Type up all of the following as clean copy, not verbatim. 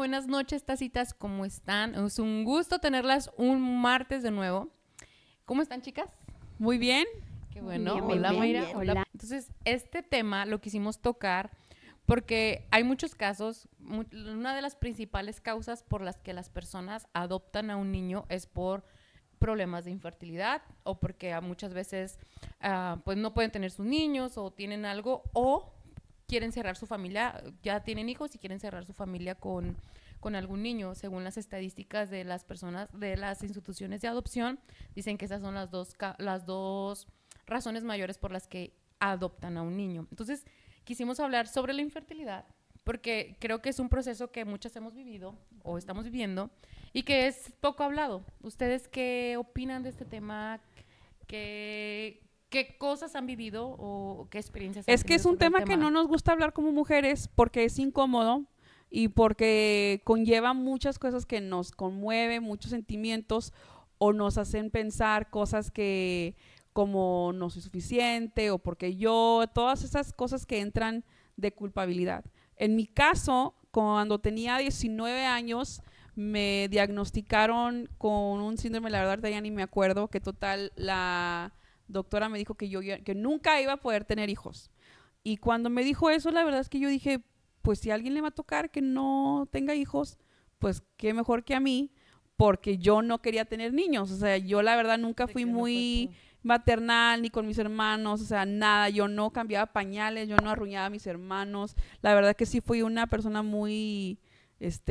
buenas noches, tacitas, ¿cómo están? Es un gusto tenerlas un martes de nuevo. ¿Cómo están, chicas? Muy bien. Qué bueno. Bien, Hola, bien, Mayra. bien. Hola. Entonces, este tema lo quisimos tocar porque hay muchos casos. Una de las principales causas por las que las personas adoptan a un niño es por problemas de infertilidad o porque muchas veces pues no pueden tener sus niños o tienen algo o quieren cerrar su familia, ya tienen hijos y quieren cerrar su familia con algún niño. Según las estadísticas de las personas, de las instituciones de adopción, dicen que esas son las dos razones mayores por las que adoptan a un niño. Entonces, quisimos hablar sobre la infertilidad, porque creo que es un proceso que muchas hemos vivido o estamos viviendo y que es poco hablado. ¿Ustedes qué opinan de este tema? ¿Qué cosas han vivido o qué experiencias han Es que tenido es un sobre el tema que no nos gusta hablar como mujeres porque es incómodo y porque conlleva muchas cosas que nos conmueven, muchos sentimientos o nos hacen pensar cosas que como no soy suficiente o porque yo, todas esas cosas que entran de culpabilidad. En mi caso, cuando tenía 19 años, me diagnosticaron con un síndrome, la verdad ya ni me acuerdo, que total la doctora me dijo que nunca iba a poder tener hijos. Y cuando me dijo eso, la verdad es que yo dije, pues si a alguien le va a tocar que no tenga hijos, pues qué mejor que a mí, porque yo no quería tener niños. O sea, yo la verdad nunca fui muy maternal ni con mis hermanos, o sea, nada, yo no cambiaba pañales, yo no arruñaba a mis hermanos. La verdad que sí fui una persona muy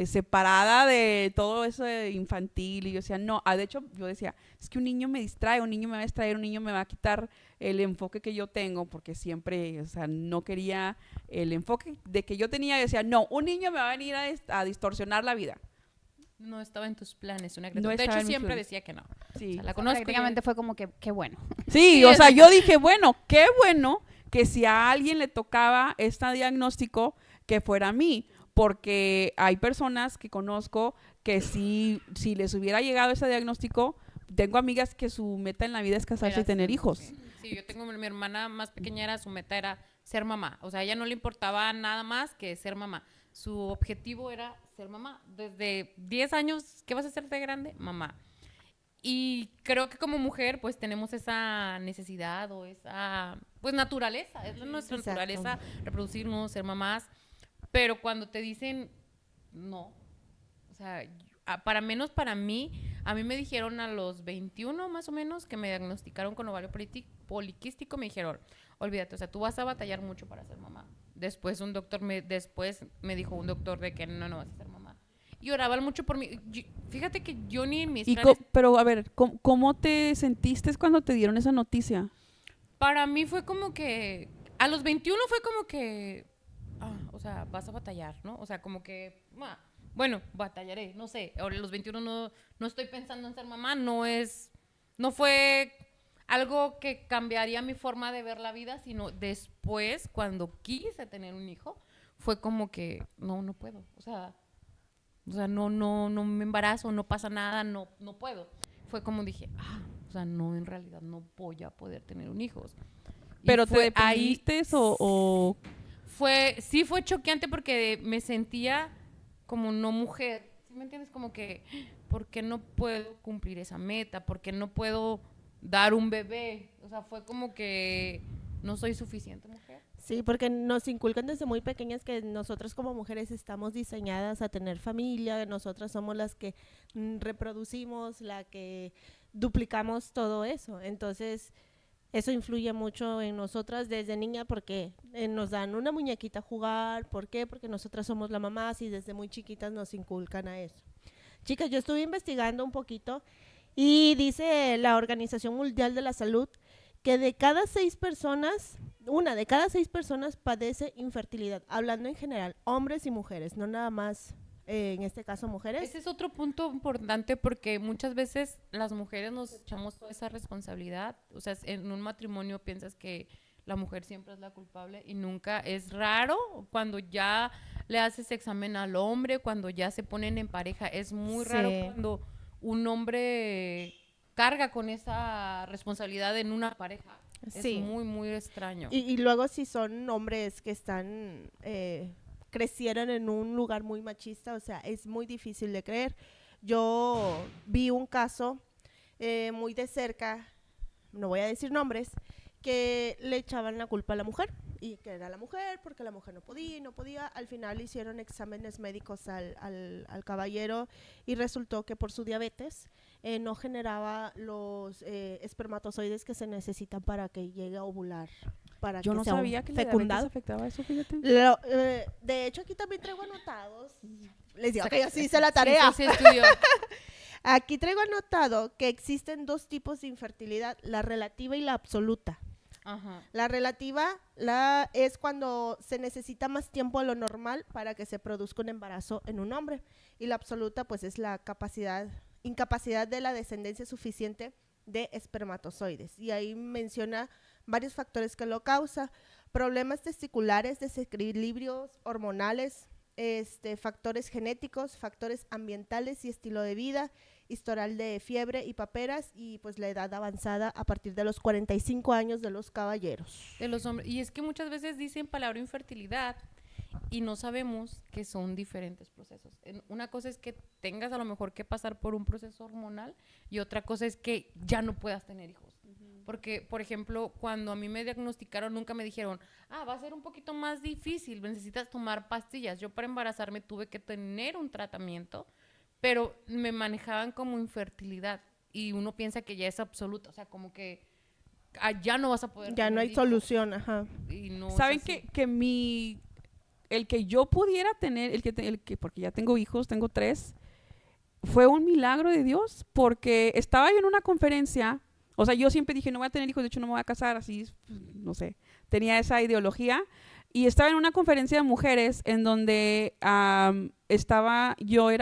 separada de todo eso de infantil y yo decía, no, de hecho yo decía, es que un niño me distrae, un niño me va a distraer, un niño me va a quitar el enfoque que yo tengo, porque siempre, o sea, no quería el enfoque de que yo tenía, yo decía, no, un niño me va a venir a distorsionar la vida. No estaba en tus planes una No criatura. De estaba hecho, en mis siempre planes. decía que no. Sí. O sea, la O sea, conozco. prácticamente fue como que, qué bueno. Sí, Sí, o es sea, de yo que- dije, bueno, qué bueno que si a alguien le tocaba este diagnóstico, que fuera a mí, porque hay personas que conozco que si les hubiera llegado ese diagnóstico, tengo amigas que su meta en la vida es casarse y tener hijos. Sí. Sí, yo tengo mi hermana más pequeña, era su meta era ser mamá. O sea, a ella no le importaba nada más que ser mamá. Su objetivo era ser mamá. Desde 10 años, ¿qué vas a hacer de grande? Mamá. Y creo que como mujer, pues tenemos esa necesidad o esa, pues naturaleza, es nuestra Exacto. naturaleza reproducirnos, ser mamás, pero cuando te dicen no, o sea, para menos para mí, a mí me dijeron a los 21 más o menos que me diagnosticaron con ovario poliquístico, me dijeron, olvídate, o sea, tú vas a batallar mucho para ser mamá. Después me dijo un doctor de que no vas a ser mamá. Y oraban mucho por mí. Fíjate que yo ni en mis planes. Pero a ver, ¿cómo te sentiste cuando te dieron esa noticia? Para mí fue como que. A los 21 fue como que. O sea, vas a batallar, ¿no? O sea, como que. Bueno, batallaré, no sé. Ahora a los 21 no estoy pensando en ser mamá, no es. No fue algo que cambiaría mi forma de ver la vida, sino después, cuando quise tener un hijo, fue como que no puedo. O sea, no me embarazo, no pasa nada, no puedo. Fue como dije, o sea, no, en realidad no voy a poder tener un hijo. ¿Pero te deprimiste o...? Sí fue choqueante porque me sentía como no mujer. ¿Sí me entiendes? Como que, ¿por qué no puedo cumplir esa meta? ¿Por qué no puedo dar un bebé? O sea, fue como que no soy suficiente mujer. Sí, porque nos inculcan desde muy pequeñas que nosotras como mujeres estamos diseñadas a tener familia, nosotras somos las que reproducimos, la que duplicamos todo eso. Entonces, eso influye mucho en nosotras desde niña porque nos dan una muñequita a jugar. ¿Por qué? Porque nosotras somos la mamá y desde muy chiquitas nos inculcan a eso. Chicas, yo estuve investigando un poquito y dice la Organización Mundial de la Salud que de cada 6 personas, una de cada 6 personas padece infertilidad, hablando en general, hombres y mujeres, no nada más en este caso mujeres. Ese es otro punto importante porque muchas veces las mujeres nos echamos toda esa responsabilidad. O sea, en un matrimonio piensas que la mujer siempre es la culpable y nunca. Es raro cuando ya le haces examen al hombre, cuando ya se ponen en pareja. Es muy raro cuando un hombre carga con esa responsabilidad en una pareja. Sí. Es muy, muy extraño. Y luego si son hombres que están crecieron en un lugar muy machista, o sea, es muy difícil de creer. Yo vi un caso muy de cerca, no voy a decir nombres, que le echaban la culpa a la mujer y que era la mujer porque la mujer no podía y no podía. Al final le hicieron exámenes médicos al caballero y resultó que por su diabetes no generaba los espermatozoides que se necesitan para que llegue a ovular, para Yo que no sea sabía que la diabetes fecundado. afectaba eso, fíjate. De hecho, aquí también traigo anotados. Les digo que yo sí hice la tarea. Sí, estudió. Aquí traigo anotado que existen dos tipos de infertilidad, la relativa y la absoluta. Ajá. La relativa es cuando se necesita más tiempo de lo normal para que se produzca un embarazo en un hombre. Y la absoluta, pues, es la incapacidad de la descendencia suficiente de espermatozoides. Y ahí menciona varios factores que lo causan: problemas testiculares, desequilibrios hormonales, factores genéticos, factores ambientales y estilo de vida, historial de fiebre y paperas, y pues la edad avanzada a partir de los 45 años de los caballeros. De los hombres. Y es que muchas veces dicen palabra infertilidad y no sabemos que son diferentes procesos. Una cosa es que tengas a lo mejor que pasar por un proceso hormonal y otra cosa es que ya no puedas tener hijos. Porque, por ejemplo, cuando a mí me diagnosticaron, nunca me dijeron, va a ser un poquito más difícil, necesitas tomar pastillas. Yo para embarazarme tuve que tener un tratamiento, pero me manejaban como infertilidad y uno piensa que ya es absoluto, o sea, como que ya no vas a poder Ya tener no hay hijos. solución, ajá. Y no ¿Saben es así. que el que yo pudiera tener, porque ya tengo hijos, tengo 3, fue un milagro de Dios, porque estaba yo en una conferencia, o sea, yo siempre dije, no voy a tener hijos, de hecho no me voy a casar, así, no sé, tenía esa ideología, y estaba en una conferencia de mujeres en donde era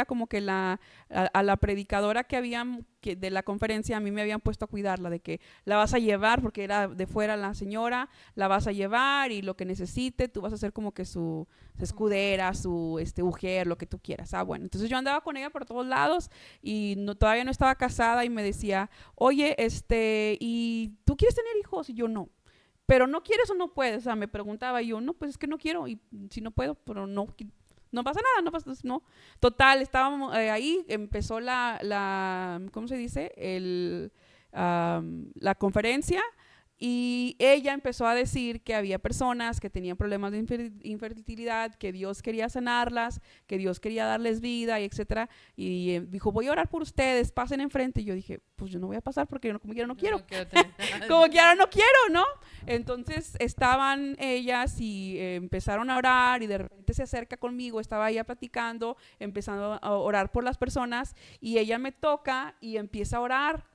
como que a la predicadora que de la conferencia, a mí me habían puesto a cuidarla, de que la vas a llevar, porque era de fuera la señora, la vas a llevar y lo que necesite, tú vas a ser como que su escudera, su ujier, lo que tú quieras. Bueno, entonces yo andaba con ella por todos lados y todavía no estaba casada y me decía, oye, ¿y tú quieres tener hijos? Y yo no. Pero no quieres o no puedes, o sea, me preguntaba yo, no, pues es que no quiero, y si no puedo, pero no pasa nada, no pasa, no. Total, estábamos ahí, empezó ¿cómo se dice? La conferencia, y ella empezó a decir que había personas que tenían problemas de infertilidad, que Dios quería sanarlas, que Dios quería darles vida, y etcétera. Y dijo, voy a orar por ustedes, pasen enfrente. Y yo dije, pues yo no voy a pasar porque como quiera no quiero. Como quiera no quiero, ¿no? Entonces estaban ellas y empezaron a orar y de repente se acerca conmigo, estaba ella platicando, empezando a orar por las personas y ella me toca y empieza a orar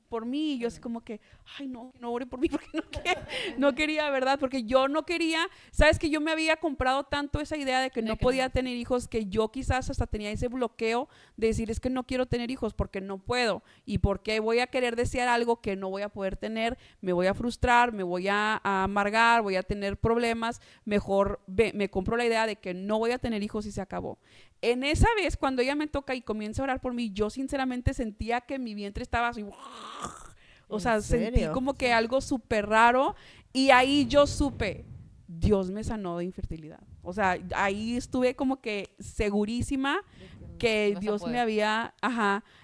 por mí, y yo así como que, ay no ore por mí porque no quería, ¿verdad? Porque yo no quería, sabes que yo me había comprado tanto esa idea de que no podía tener hijos, que yo quizás hasta tenía ese bloqueo de decir, es que no quiero tener hijos porque no puedo, y porque voy a querer desear algo que no voy a poder tener, me voy a frustrar, me voy a amargar, voy a tener problemas, mejor me compro la idea de que no voy a tener hijos y se acabó. En esa vez, cuando ella me toca y comienza a orar por mí, yo sinceramente sentía que mi vientre estaba así, o sea, sentí como que algo súper raro, y ahí yo supe, Dios me sanó de infertilidad. O sea, ahí estuve como que segurísima que Dios me había,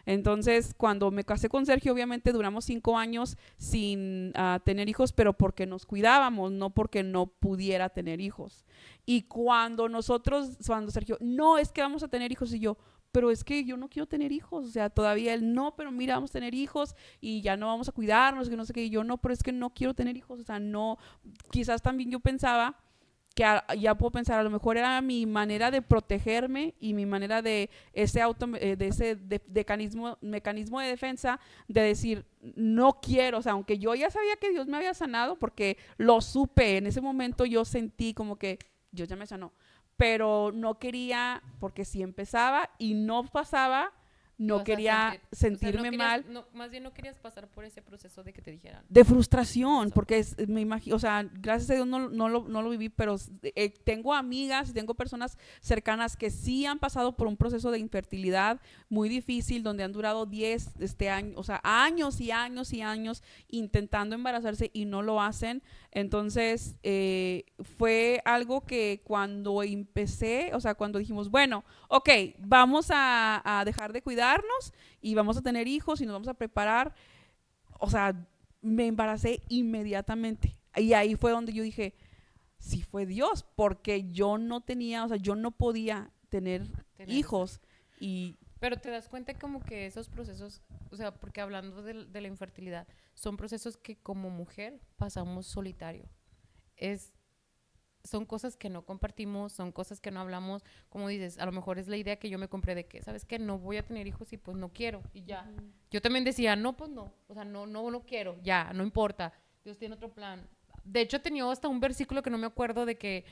entonces cuando me casé con Sergio, obviamente duramos 5 años sin tener hijos, pero porque nos cuidábamos, no porque no pudiera tener hijos. Y cuando Sergio, no, es que vamos a tener hijos, y yo, pero es que yo no quiero tener hijos, o sea, todavía él, no, pero mira, vamos a tener hijos y ya no vamos a cuidarnos, que no sé qué, y yo no, pero es que no quiero tener hijos, o sea, no, quizás también yo pensaba que ya puedo pensar, a lo mejor era mi manera de protegerme y mi manera de ese mecanismo de defensa, de decir, no quiero, o sea, aunque yo ya sabía que Dios me había sanado, porque lo supe, en ese momento yo sentí como que Dios ya me sanó, pero no quería, porque si empezaba y no pasaba, no quería sentirme mal. No, más bien no querías pasar por ese proceso de que te dijeran. De frustración, porque me imagino, o sea, gracias a Dios no lo viví, pero tengo amigas y tengo personas cercanas que sí han pasado por un proceso de infertilidad muy difícil, donde han durado 10 años, o sea, años y años y años intentando embarazarse y no lo hacen. Entonces, fue algo que cuando empecé, o sea, cuando dijimos, bueno, ok, vamos a dejar de cuidarnos y vamos a tener hijos y nos vamos a preparar, o sea, me embaracé inmediatamente. Y ahí fue donde yo dije, sí fue Dios, porque yo no tenía, o sea, yo no podía tener Tener hijos. Y Pero te das cuenta como que esos procesos, o sea, porque hablando de la infertilidad, son procesos que como mujer pasamos solitario. Es, son cosas que no compartimos, son cosas que no hablamos. Como dices, a lo mejor es la idea que yo me compré de que, ¿sabes qué? No voy a tener hijos y pues no quiero y ya. Ujú. Yo también decía, no, pues no, o sea, no quiero, ya, no importa. Dios tiene otro plan. De hecho, tenía hasta un versículo que no me acuerdo de que,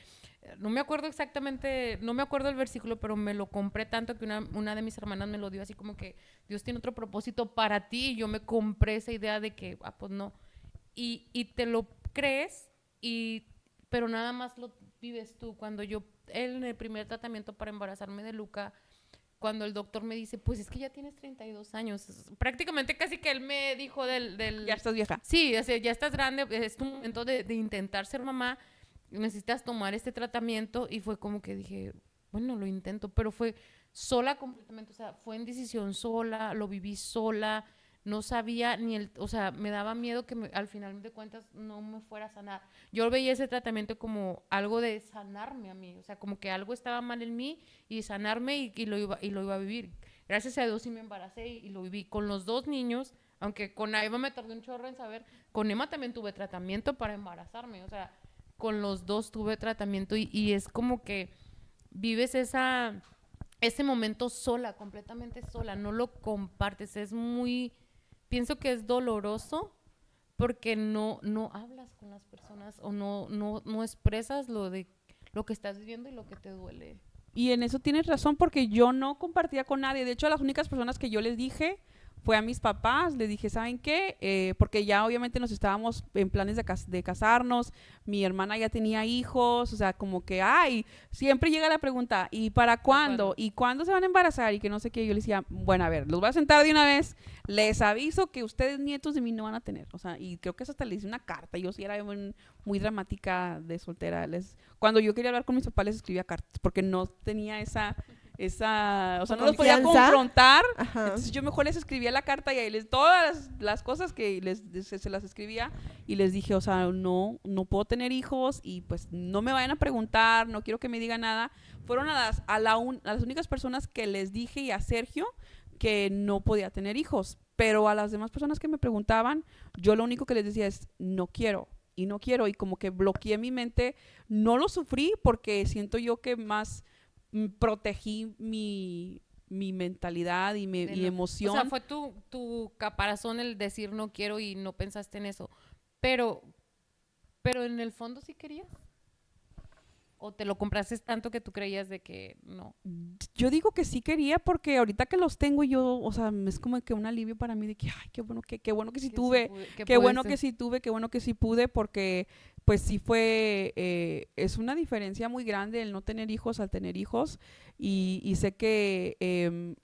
no me acuerdo exactamente, no me acuerdo el versículo, pero me lo compré tanto que una de mis hermanas me lo dio así como que Dios tiene otro propósito para ti y yo me compré esa idea de que, ah, pues no. Y te lo crees, y, pero nada más lo vives tú. Cuando yo, en el primer tratamiento para embarazarme de Luca, cuando el doctor me dice, pues es que ya tienes 32 años, prácticamente casi que él me dijo ya estás vieja. sí, o sea, ya estás grande, es tu momento de intentar ser mamá, necesitas tomar este tratamiento, y fue como que dije, bueno, lo intento, pero fue sola completamente, o sea, fue en decisión sola, lo viví sola, no sabía ni o sea, me daba miedo que al final de cuentas no me fuera a sanar. Yo veía ese tratamiento como algo de sanarme a mí, o sea, como que algo estaba mal en mí y sanarme, y lo iba a vivir. Gracias a Dios sí me embaracé y lo viví con los dos niños, aunque con Eva me tardé un chorro en saber, con Emma también tuve tratamiento para embarazarme, o sea, con los dos tuve tratamiento, y es como que vives ese momento sola, completamente sola, no lo compartes, es muy, pienso que es doloroso porque no hablas con las personas, o no expresas lo que estás viviendo y lo que te duele. Y en eso tienes razón porque yo no compartía con nadie. De hecho, a las únicas personas que yo les dije fue a mis papás. Les dije, ¿saben qué? Porque ya obviamente nos estábamos en planes de casarnos. Mi hermana ya tenía hijos. O sea, como que, ay, siempre llega la pregunta, ¿y para ¿Para cuándo? cuándo? ¿Y cuándo se van a embarazar? Y que no sé qué. Yo les decía, bueno, a ver, los voy a sentar de una vez. Les aviso que ustedes nietos de mí no van a tener. O sea, y creo que eso hasta les hice una carta. Yo sí era muy dramática de soltera. Cuando yo quería hablar con mis papás les escribía cartas porque no tenía o sea, ¿Con no los podía confianza? confrontar. Ajá. Entonces yo mejor les escribía la carta y ahí todas las cosas que se las escribía y les dije, o sea, no puedo tener hijos y pues no me vayan a preguntar, no quiero que me digan nada. Fueron a las únicas personas que les dije, y a Sergio, que no podía tener hijos. Pero a las demás personas que me preguntaban, yo lo único que les decía es, no quiero. Y no quiero, y como que bloqueé mi mente. No lo sufrí porque siento yo que más protegí mi mentalidad y mi De no. O emoción. sea, fue tu caparazón el decir no quiero y no pensaste en eso. Pero, pero en el fondo sí querías. ¿O te lo compraste tanto que tú creías de que no? Yo digo que sí quería porque ahorita que los tengo yo, o sea, es como que un alivio para mí de que, ay, qué bueno que sí Que tuve, que qué bueno pudiste. que sí tuve, qué bueno que sí pude, porque pues sí fue, es una diferencia muy grande el no tener hijos al tener hijos, y sé que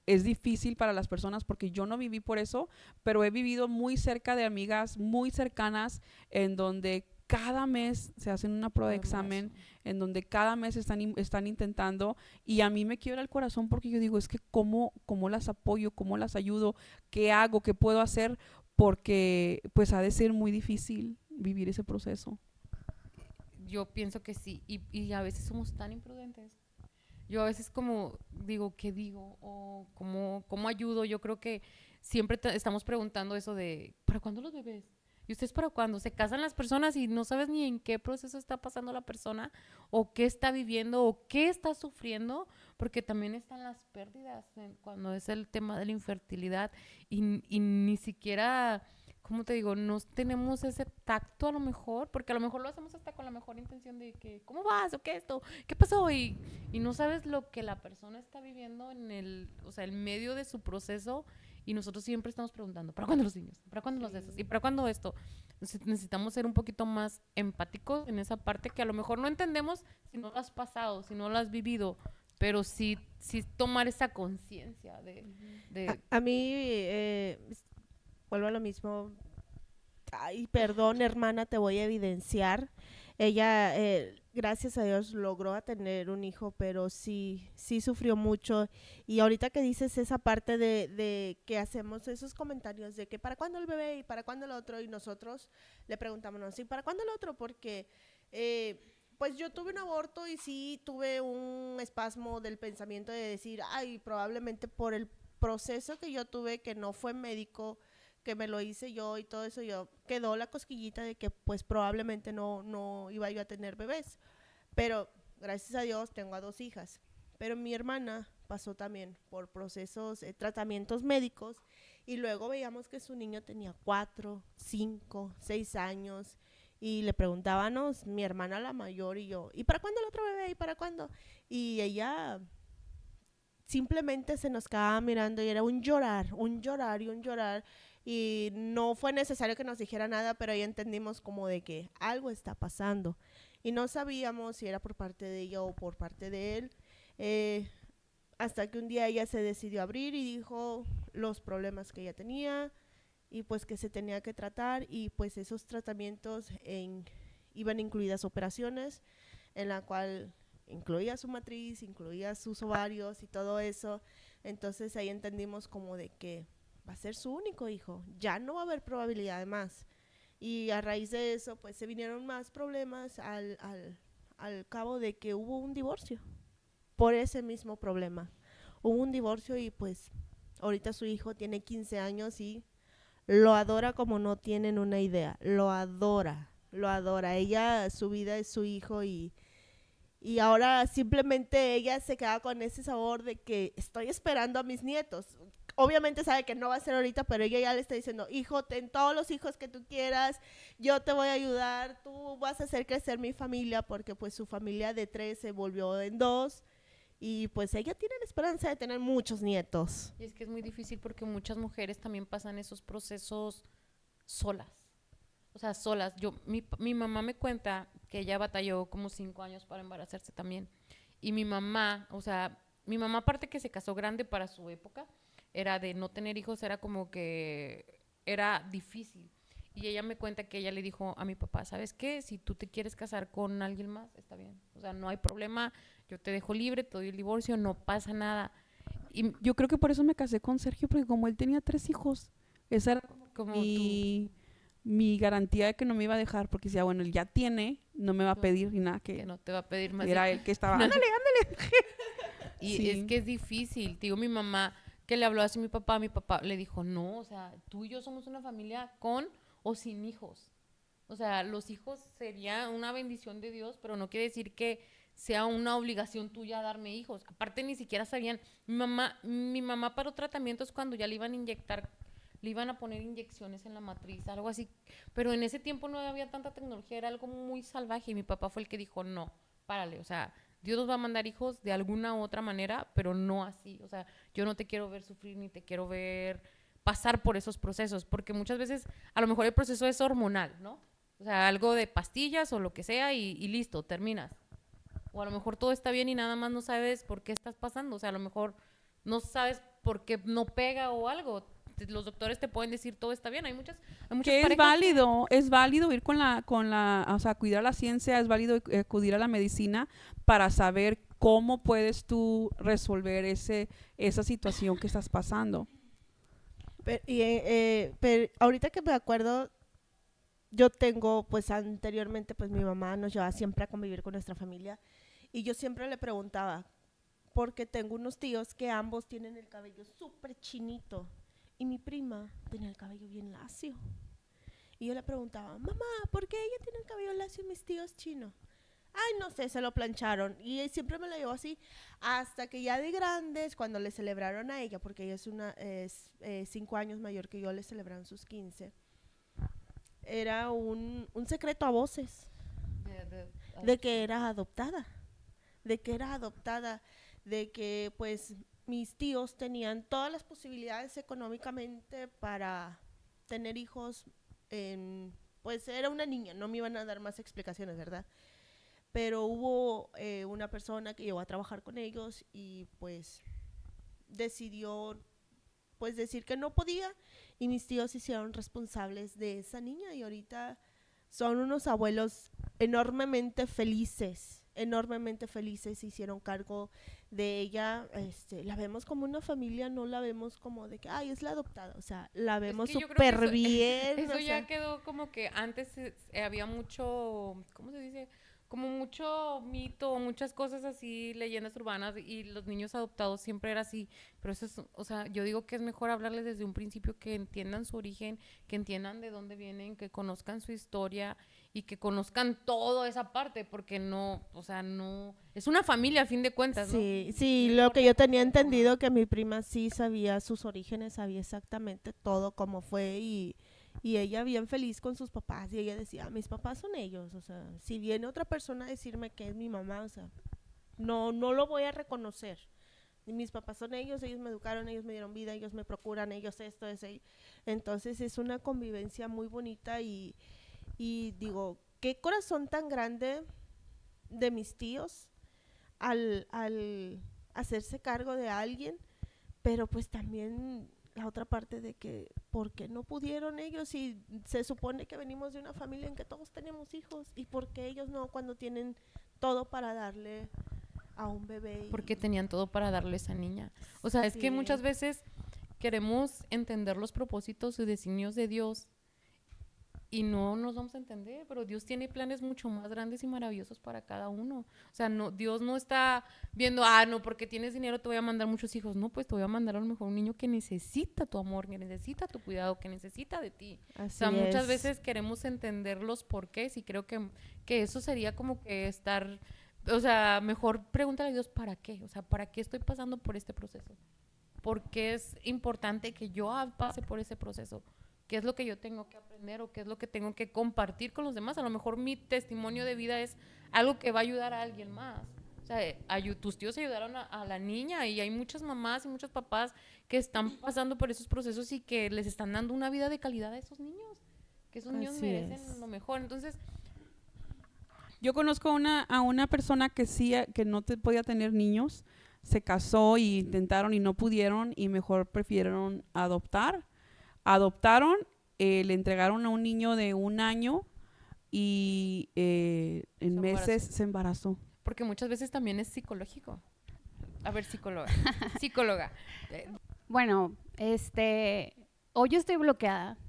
es difícil para las personas porque yo no viví por eso, pero he vivido muy cerca de amigas muy cercanas en donde cada mes se hacen una prueba de Por embarazo. examen, en donde cada mes están intentando, y a mí me quiebra el corazón porque yo digo, es que cómo las apoyo, cómo las ayudo, qué hago, qué puedo hacer, porque pues ha de ser muy difícil vivir ese proceso. Yo pienso que sí. Y a veces somos tan imprudentes. Yo a veces como digo, ¿qué digo? O ¿cómo ayudo? Yo creo que siempre estamos preguntando eso de, ¿para cuándo los bebés? ¿Y ustedes para cuándo? Se casan las personas y no sabes ni en qué proceso está pasando la persona, o qué está viviendo, o qué está sufriendo, porque también están las pérdidas cuando es el tema de la infertilidad, y ni siquiera, ¿cómo te digo? No tenemos ese tacto a lo mejor, porque a lo mejor lo hacemos hasta con la mejor intención de que, ¿cómo vas? ¿O qué esto? ¿Qué pasó? Y no sabes lo que la persona está viviendo o sea, el medio de su proceso, y nosotros siempre estamos preguntando, ¿para cuándo los niños? ¿Para cuándo los de esos? ¿Y para cuándo esto? Necesitamos ser un poquito más empáticos en esa parte que a lo mejor no entendemos si no lo has pasado, si no lo has vivido, pero sí tomar esa conciencia de A mí, vuelvo a lo mismo. Ay, perdón, hermana, te voy a evidenciar. Ella, gracias a Dios, logró a tener un hijo, pero sí, sí sufrió mucho. Y ahorita que dices esa parte de que hacemos esos comentarios de que para cuándo el bebé y para cuándo el otro, y nosotros le preguntamos, ¿no? ¿Sí, para cuándo el otro? Porque, pues yo tuve un aborto y sí tuve un espasmo del pensamiento de decir, ay, probablemente por el proceso que yo tuve, que no fue médico, que me lo hice yo y todo eso, yo quedó la cosquillita de que pues probablemente no iba yo a tener bebés. Pero gracias a Dios tengo a 2 hijas. Pero mi hermana pasó también por procesos, tratamientos médicos, y luego veíamos que su niño tenía 4, 5, 6 años y le preguntábamos, mi hermana la mayor y yo, ¿y para cuándo el otro bebé? ¿Y para cuándo? Y ella simplemente se nos quedaba mirando y era un llorar, un llorar y un llorar. Y no fue necesario que nos dijera nada, pero ahí entendimos como de que algo está pasando. Y no sabíamos si era por parte de ella o por parte de él. Eh, Hasta que un día ella se decidió abrir y dijo los problemas que ella tenía y pues que se tenía que tratar, y pues esos tratamientos iban incluidas operaciones en la cual incluía su matriz, incluía sus ovarios y todo eso. Entonces ahí entendimos como de que va a ser su único hijo, ya no va a haber probabilidad de más. Y a raíz de eso, pues se vinieron más problemas al cabo de que hubo un divorcio por ese mismo problema. Hubo un divorcio y pues ahorita su hijo tiene 15 años y lo adora como no tienen una idea. Lo adora, lo adora. Ella, su vida es su hijo, y ahora simplemente ella se queda con ese sabor de que estoy esperando a mis nietos. Obviamente sabe que no va a ser ahorita, pero ella ya le está diciendo, hijo, ten todos los hijos que tú quieras, yo te voy a ayudar, tú vas a hacer crecer mi familia, porque pues su familia de 3 se volvió en 2, y pues ella tiene la esperanza de tener muchos nietos. Y es que es muy difícil porque muchas mujeres también pasan esos procesos solas. O sea, solas. Mi mamá me cuenta que ella batalló como 5 años para embarazarse también. Y mi mamá, o sea, mi mamá aparte que se casó grande para su época, era de no tener hijos, era como que era difícil. Y ella me cuenta que ella le dijo a mi papá, ¿sabes qué? Si tú te quieres casar con alguien más, está bien. O sea, no hay problema, yo te dejo libre, te doy el divorcio, no pasa nada. Y Yo creo que por eso me casé con Sergio, porque como él tenía 3 hijos, esa era como tú, mi garantía de que no me iba a dejar, porque decía, bueno, él ya tiene, no me va a pedir ni nada, que que no te va a pedir más. era él que estaba, No. ándale. Y es Sí. que es difícil. Digo, mi mamá que le habló así a mi papá le dijo, no, o sea, tú y yo somos una familia con o sin hijos. O sea, los hijos sería una bendición de Dios, pero no quiere decir que sea una obligación tuya darme hijos. Aparte, ni siquiera sabían. Mi mamá paró tratamientos cuando ya le iban a inyectar, le iban a poner inyecciones en la matriz, algo así. Pero en ese tiempo no había tanta tecnología, era algo muy salvaje. Y mi papá fue el que dijo, no, párale, o sea, Dios nos va a mandar hijos de alguna u otra manera, pero no así. O sea, yo no te quiero ver sufrir ni te quiero ver pasar por esos procesos, porque muchas veces a lo mejor el proceso es hormonal, ¿no? O sea, algo de pastillas o lo que sea y listo, terminas. O a lo mejor todo está bien y nada más no sabes por qué estás pasando. O sea, a lo mejor no sabes por qué no pega o algo. Los doctores te pueden decir todo está bien. Hay muchas Que parejas que... es válido ir o sea, cuidar la ciencia, es válido acudir a la medicina para saber cómo puedes tú resolver esa situación que estás pasando. Pero ahorita que me acuerdo, yo tengo, pues anteriormente, pues mi mamá nos llevaba siempre a convivir con nuestra familia, y yo siempre le preguntaba, porque tengo unos tíos que ambos tienen el cabello súper chinito, y mi prima tenía el cabello bien lacio. Y yo le preguntaba, mamá, ¿por qué ella tiene el cabello lacio y mis tíos chino? Ay, no sé, se lo plancharon. Y siempre me lo llevó así. Hasta que ya de grandes, cuando le celebraron a ella, porque ella es 5 años mayor que yo, le celebraron sus 15. Era un secreto a voces de que era adoptada. De que era adoptada. De que pues mis tíos tenían todas las posibilidades económicamente para tener hijos. Pues era una niña, no me iban a dar más explicaciones, ¿verdad? Pero hubo una persona que llegó a trabajar con ellos y pues decidió pues decir que no podía, y mis tíos se hicieron responsables de esa niña y ahorita son unos abuelos enormemente felices, se hicieron cargo de ella. La vemos como una familia, no la vemos como de que, ay, es la adoptada, o sea, la vemos Es que yo creo súper que eso, bien. eso o sea, ya quedó como que antes había mucho, ¿cómo se dice? Como mucho mito, muchas cosas así, leyendas urbanas, y los niños adoptados siempre era así. Pero eso es, o sea, yo digo que es mejor hablarles desde un principio, que entiendan su origen, que entiendan de dónde vienen, que conozcan su historia y que conozcan toda esa parte, porque no, o sea, no, es una familia a fin de cuentas, ¿no? sí, No sí, lo que importa yo cómo tenía se formaron. entendido que mi prima sí sabía sus orígenes, sabía exactamente todo cómo fue y ella bien feliz con sus papás y ella decía, mis papás son ellos, o sea, si viene otra persona a decirme que es mi mamá, o sea, no lo voy a reconocer. Y mis papás son ellos me educaron, ellos me dieron vida, ellos me procuran, ellos esto, eso. Entonces es una convivencia muy bonita y digo, qué corazón tan grande de mis tíos al hacerse cargo de alguien, pero pues también la otra parte de que, ¿por qué no pudieron ellos? Y se supone que venimos de una familia en que todos tenemos hijos, ¿y por qué ellos no cuando tienen todo para darle a un bebé? Porque tenían todo para darle a esa niña. O sea, es que Sí, muchas veces queremos entender los propósitos y designios de Dios y no nos vamos a entender, pero Dios tiene planes mucho más grandes y maravillosos para cada uno. O sea, no, Dios no está viendo, no, porque tienes dinero te voy a mandar muchos hijos. No, pues te voy a mandar a lo mejor un niño que necesita tu amor, que necesita tu cuidado, que necesita de ti. O sea, así muchas es. veces queremos entender los porqués y creo que eso sería como que estar, o sea, mejor pregúntale a Dios para qué, o sea, para qué estoy pasando por este proceso. ¿Por qué es importante que yo pase por ese proceso? ¿Qué es lo que yo tengo que aprender o qué es lo que tengo que compartir con los demás? A lo mejor mi testimonio de vida es algo que va a ayudar a alguien más. O sea, tus tíos ayudaron a la niña y hay muchas mamás y muchos papás que están pasando por esos procesos y que les están dando una vida de calidad a esos niños, que esos niños Así merecen es. lo mejor. Entonces, Yo conozco a una persona que sí, que no podía tener niños, se casó y intentaron y no pudieron y mejor prefirieron adoptar. Adoptaron, le entregaron a un niño de 1 año y en se meses embarazó. se embarazó. Porque muchas veces también es psicológico. A ver, psicóloga. Psicóloga. Bueno, hoy yo estoy bloqueada.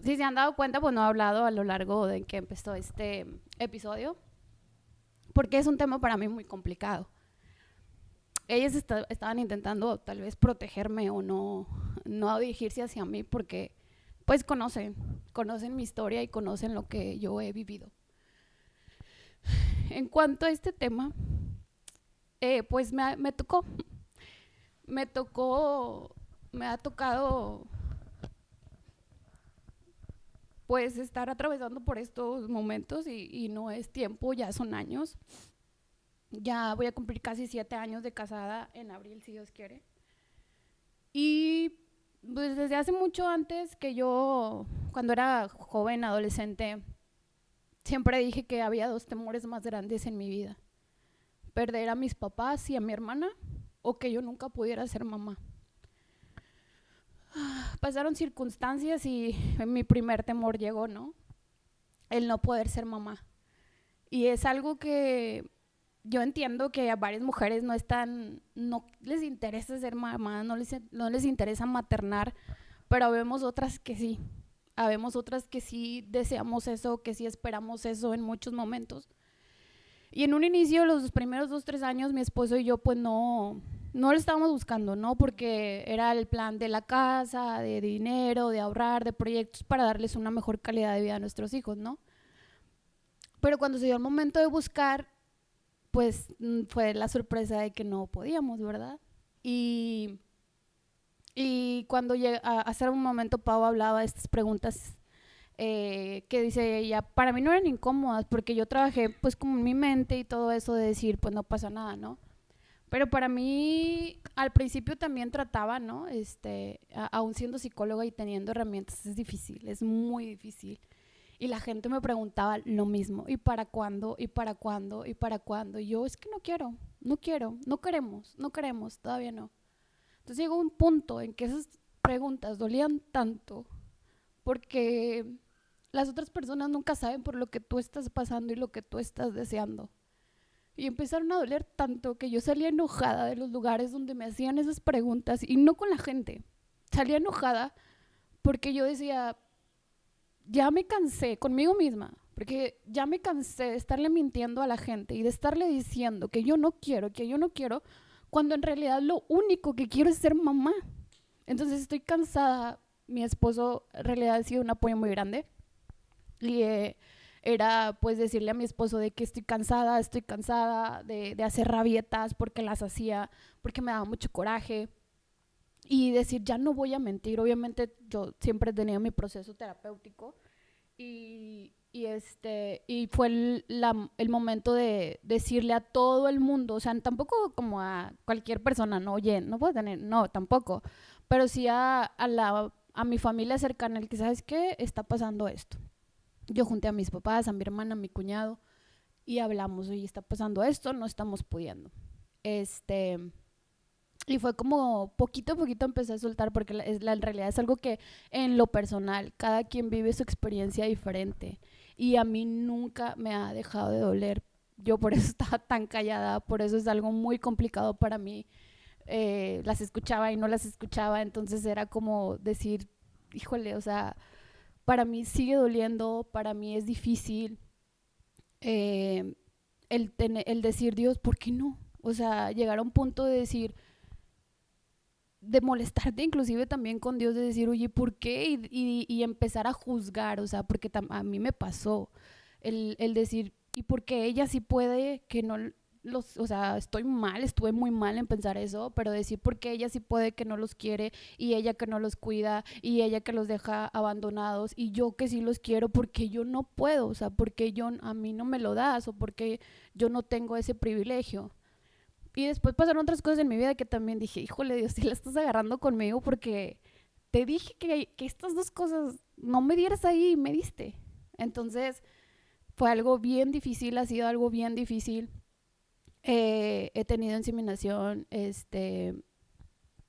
Si se han dado cuenta, pues no he hablado a lo largo de que empezó este episodio, porque es un tema para mí muy complicado. Ellas estaban intentando tal vez protegerme o no dirigirse hacia mí porque pues conocen mi historia y conocen lo que yo he vivido. En cuanto a este tema, pues me ha tocado pues estar atravesando por estos momentos y no es tiempo, ya son años. Ya voy a cumplir casi 7 años de casada en abril, si Dios quiere. Y pues desde hace mucho antes que yo, cuando era joven, adolescente, siempre dije que había 2 temores más grandes en mi vida. Perder a mis papás y a mi hermana o que yo nunca pudiera ser mamá. Pasaron circunstancias y mi primer temor llegó, ¿no? El no poder ser mamá. Y es algo que yo entiendo que a varias mujeres no les interesa ser mamá, no les interesa maternar, pero habemos otras que sí. Habemos otras que sí deseamos eso, que sí esperamos eso en muchos momentos. Y en un inicio, los primeros 2-3 años, mi esposo y yo pues no lo estábamos buscando, ¿no? Porque era el plan de la casa, de dinero, de ahorrar, de proyectos para darles una mejor calidad de vida a nuestros hijos, ¿no? Pero cuando se dio el momento de buscar, pues fue la sorpresa de que no podíamos, ¿verdad? Y cuando hace un momento Pau hablaba de estas preguntas que dice ella, para mí no eran incómodas porque yo trabajé pues como en mi mente y todo eso de decir pues no pasa nada, ¿no? Pero para mí al principio también trataba, ¿no? Aún siendo psicóloga y teniendo herramientas es difícil, es muy difícil. Y la gente me preguntaba lo mismo, ¿y para cuándo? ¿Y para cuándo? ¿Y para cuándo? Y yo, es que no queremos, todavía no. Entonces llegó un punto en que esas preguntas dolían tanto porque las otras personas nunca saben por lo que tú estás pasando y lo que tú estás deseando. Y empezaron a doler tanto que yo salía enojada de los lugares donde me hacían esas preguntas y no con la gente. Salía enojada porque yo decía, ya me cansé conmigo misma, porque ya me cansé de estarle mintiendo a la gente y de estarle diciendo que yo no quiero, cuando en realidad lo único que quiero es ser mamá. Entonces estoy cansada. Mi esposo en realidad ha sido un apoyo muy grande y era pues decirle a mi esposo de que estoy cansada de hacer rabietas porque las hacía, porque me daba mucho coraje. Y decir, ya no voy a mentir. Obviamente yo siempre he tenido mi proceso terapéutico y fue el momento de decirle a todo el mundo, o sea, tampoco como a cualquier persona, no, oye, no puedo tener, no, tampoco, pero sí a mi familia cercana, el que, ¿sabes qué? Está pasando esto. Yo junté a mis papás, a mi hermana, a mi cuñado y hablamos, oye, está pasando esto, no estamos pudiendo. Y fue como poquito a poquito empecé a soltar porque en realidad es algo que en lo personal, cada quien vive su experiencia diferente y a mí nunca me ha dejado de doler. Yo por eso estaba tan callada, por eso es algo muy complicado para mí. Las escuchaba y no las escuchaba, entonces era como decir, híjole, o sea, para mí sigue doliendo, para mí es difícil el decir, Dios, ¿por qué no? O sea, llegar a un punto de decir, de molestarte inclusive también con Dios, de decir, oye, ¿por qué? Y empezar a juzgar, o sea, porque a mí me pasó el decir, ¿y por qué ella sí puede que no o sea, estuve muy mal en pensar eso, pero decir por qué ella sí puede que no los quiere y ella que no los cuida y ella que los deja abandonados y yo que sí los quiero, porque yo no puedo, o sea, porque a mí no me lo das o porque yo no tengo ese privilegio. Y después pasaron otras cosas en mi vida que también dije, híjole, Dios, si la estás agarrando conmigo porque te dije que estas dos cosas no me dieras ahí y me diste. Entonces fue algo bien difícil, ha sido algo bien difícil. He tenido inseminación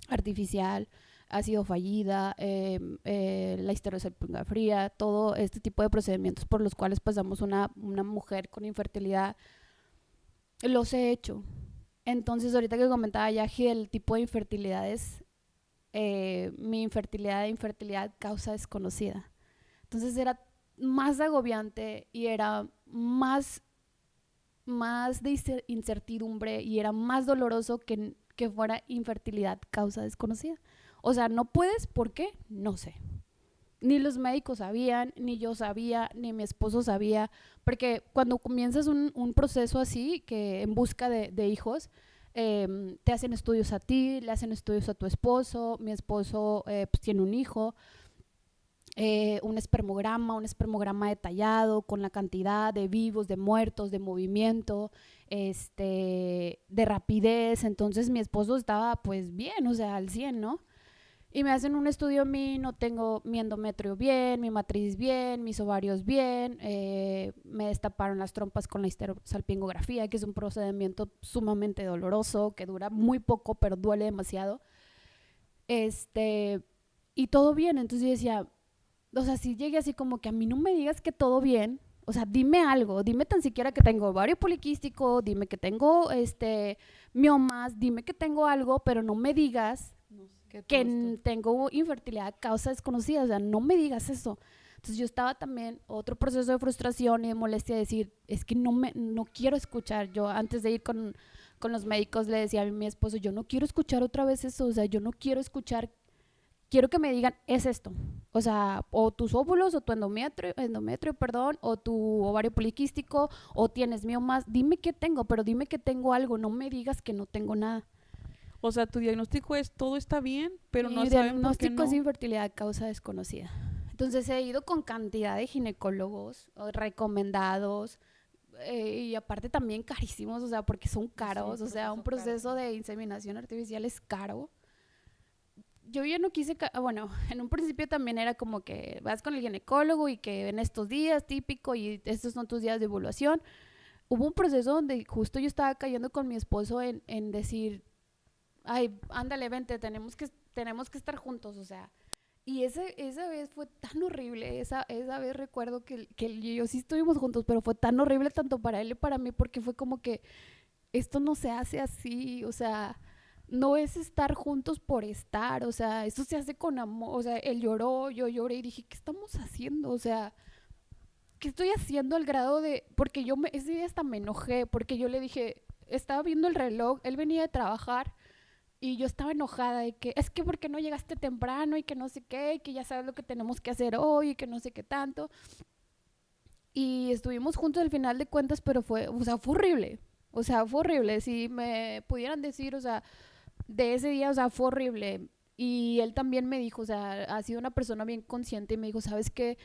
artificial, ha sido fallida, la histerosalpinga fría, todo este tipo de procedimientos por los cuales pasamos una mujer con infertilidad, los he hecho. Entonces, ahorita que comentaba Yaji el tipo de infertilidades, mi infertilidad causa desconocida. Entonces era más agobiante y era más de incertidumbre y era más doloroso que fuera infertilidad causa desconocida. O sea, no puedes, ¿por qué? No sé. Ni los médicos sabían, ni yo sabía, ni mi esposo sabía, porque cuando comienzas un proceso así, que en busca de hijos, te hacen estudios a ti, le hacen estudios a tu esposo, mi esposo pues tiene un hijo, un espermograma detallado con la cantidad de vivos, de muertos, de movimiento, de rapidez. Entonces mi esposo estaba pues bien, o sea, al 100, ¿no? Y me hacen un estudio a mí, no tengo mi endometrio bien, mi matriz bien, mis ovarios bien, me destaparon las trompas con la histerosalpingografía, que es un procedimiento sumamente doloroso, que dura muy poco, pero duele demasiado. Y todo bien, entonces yo decía, o sea, si llegué así como que a mí no me digas que todo bien, o sea, dime algo, dime tan siquiera que tengo ovario poliquístico, dime que tengo miomas, dime que tengo algo, pero no me digas que tengo infertilidad causa desconocida, o sea, no me digas eso. Entonces yo estaba también, otro proceso de frustración y de molestia, de decir, es que no quiero escuchar. Yo antes de ir con los médicos le decía a mi esposo, yo no quiero escuchar otra vez eso, o sea, yo no quiero escuchar, quiero que me digan, es esto. O sea, o tus óvulos, o tu endometrio, perdón, o tu ovario poliquístico, o tienes miomas, dime qué tengo, pero dime que tengo algo, no me digas que no tengo nada. O sea, tu diagnóstico es todo está bien, pero no saben por qué no. Mi diagnóstico es infertilidad causa desconocida. Entonces he ido con cantidad de ginecólogos recomendados y aparte también carísimos, o sea, porque son caros, sí, o sea, un proceso de inseminación artificial es caro. Yo ya no quise, bueno, en un principio también era como que vas con el ginecólogo y que en estos días típico y estos son tus días de evaluación. Hubo un proceso donde justo yo estaba cayendo con mi esposo en decir, ay, ándale, vente, tenemos que estar juntos, o sea. Y esa vez fue tan horrible, esa vez recuerdo que él y yo sí estuvimos juntos, pero fue tan horrible tanto para él y para mí, porque fue como que esto no se hace así, o sea, no es estar juntos por estar, o sea, esto se hace con amor, o sea, él lloró, yo lloré y dije, ¿qué estamos haciendo? O sea, ¿qué estoy haciendo al grado de...? Porque ese día hasta me enojé, porque yo le dije, estaba viendo el reloj, él venía de trabajar y yo estaba enojada de que, es que ¿por qué no llegaste temprano? Y que no sé qué, y que ya sabes lo que tenemos que hacer hoy, y que no sé qué tanto. Y estuvimos juntos al final de cuentas, pero fue horrible. O sea, fue horrible. Si me pudieran decir, o sea, de ese día, o sea, fue horrible. Y él también me dijo, o sea, ha sido una persona bien consciente y me dijo, ¿sabes qué?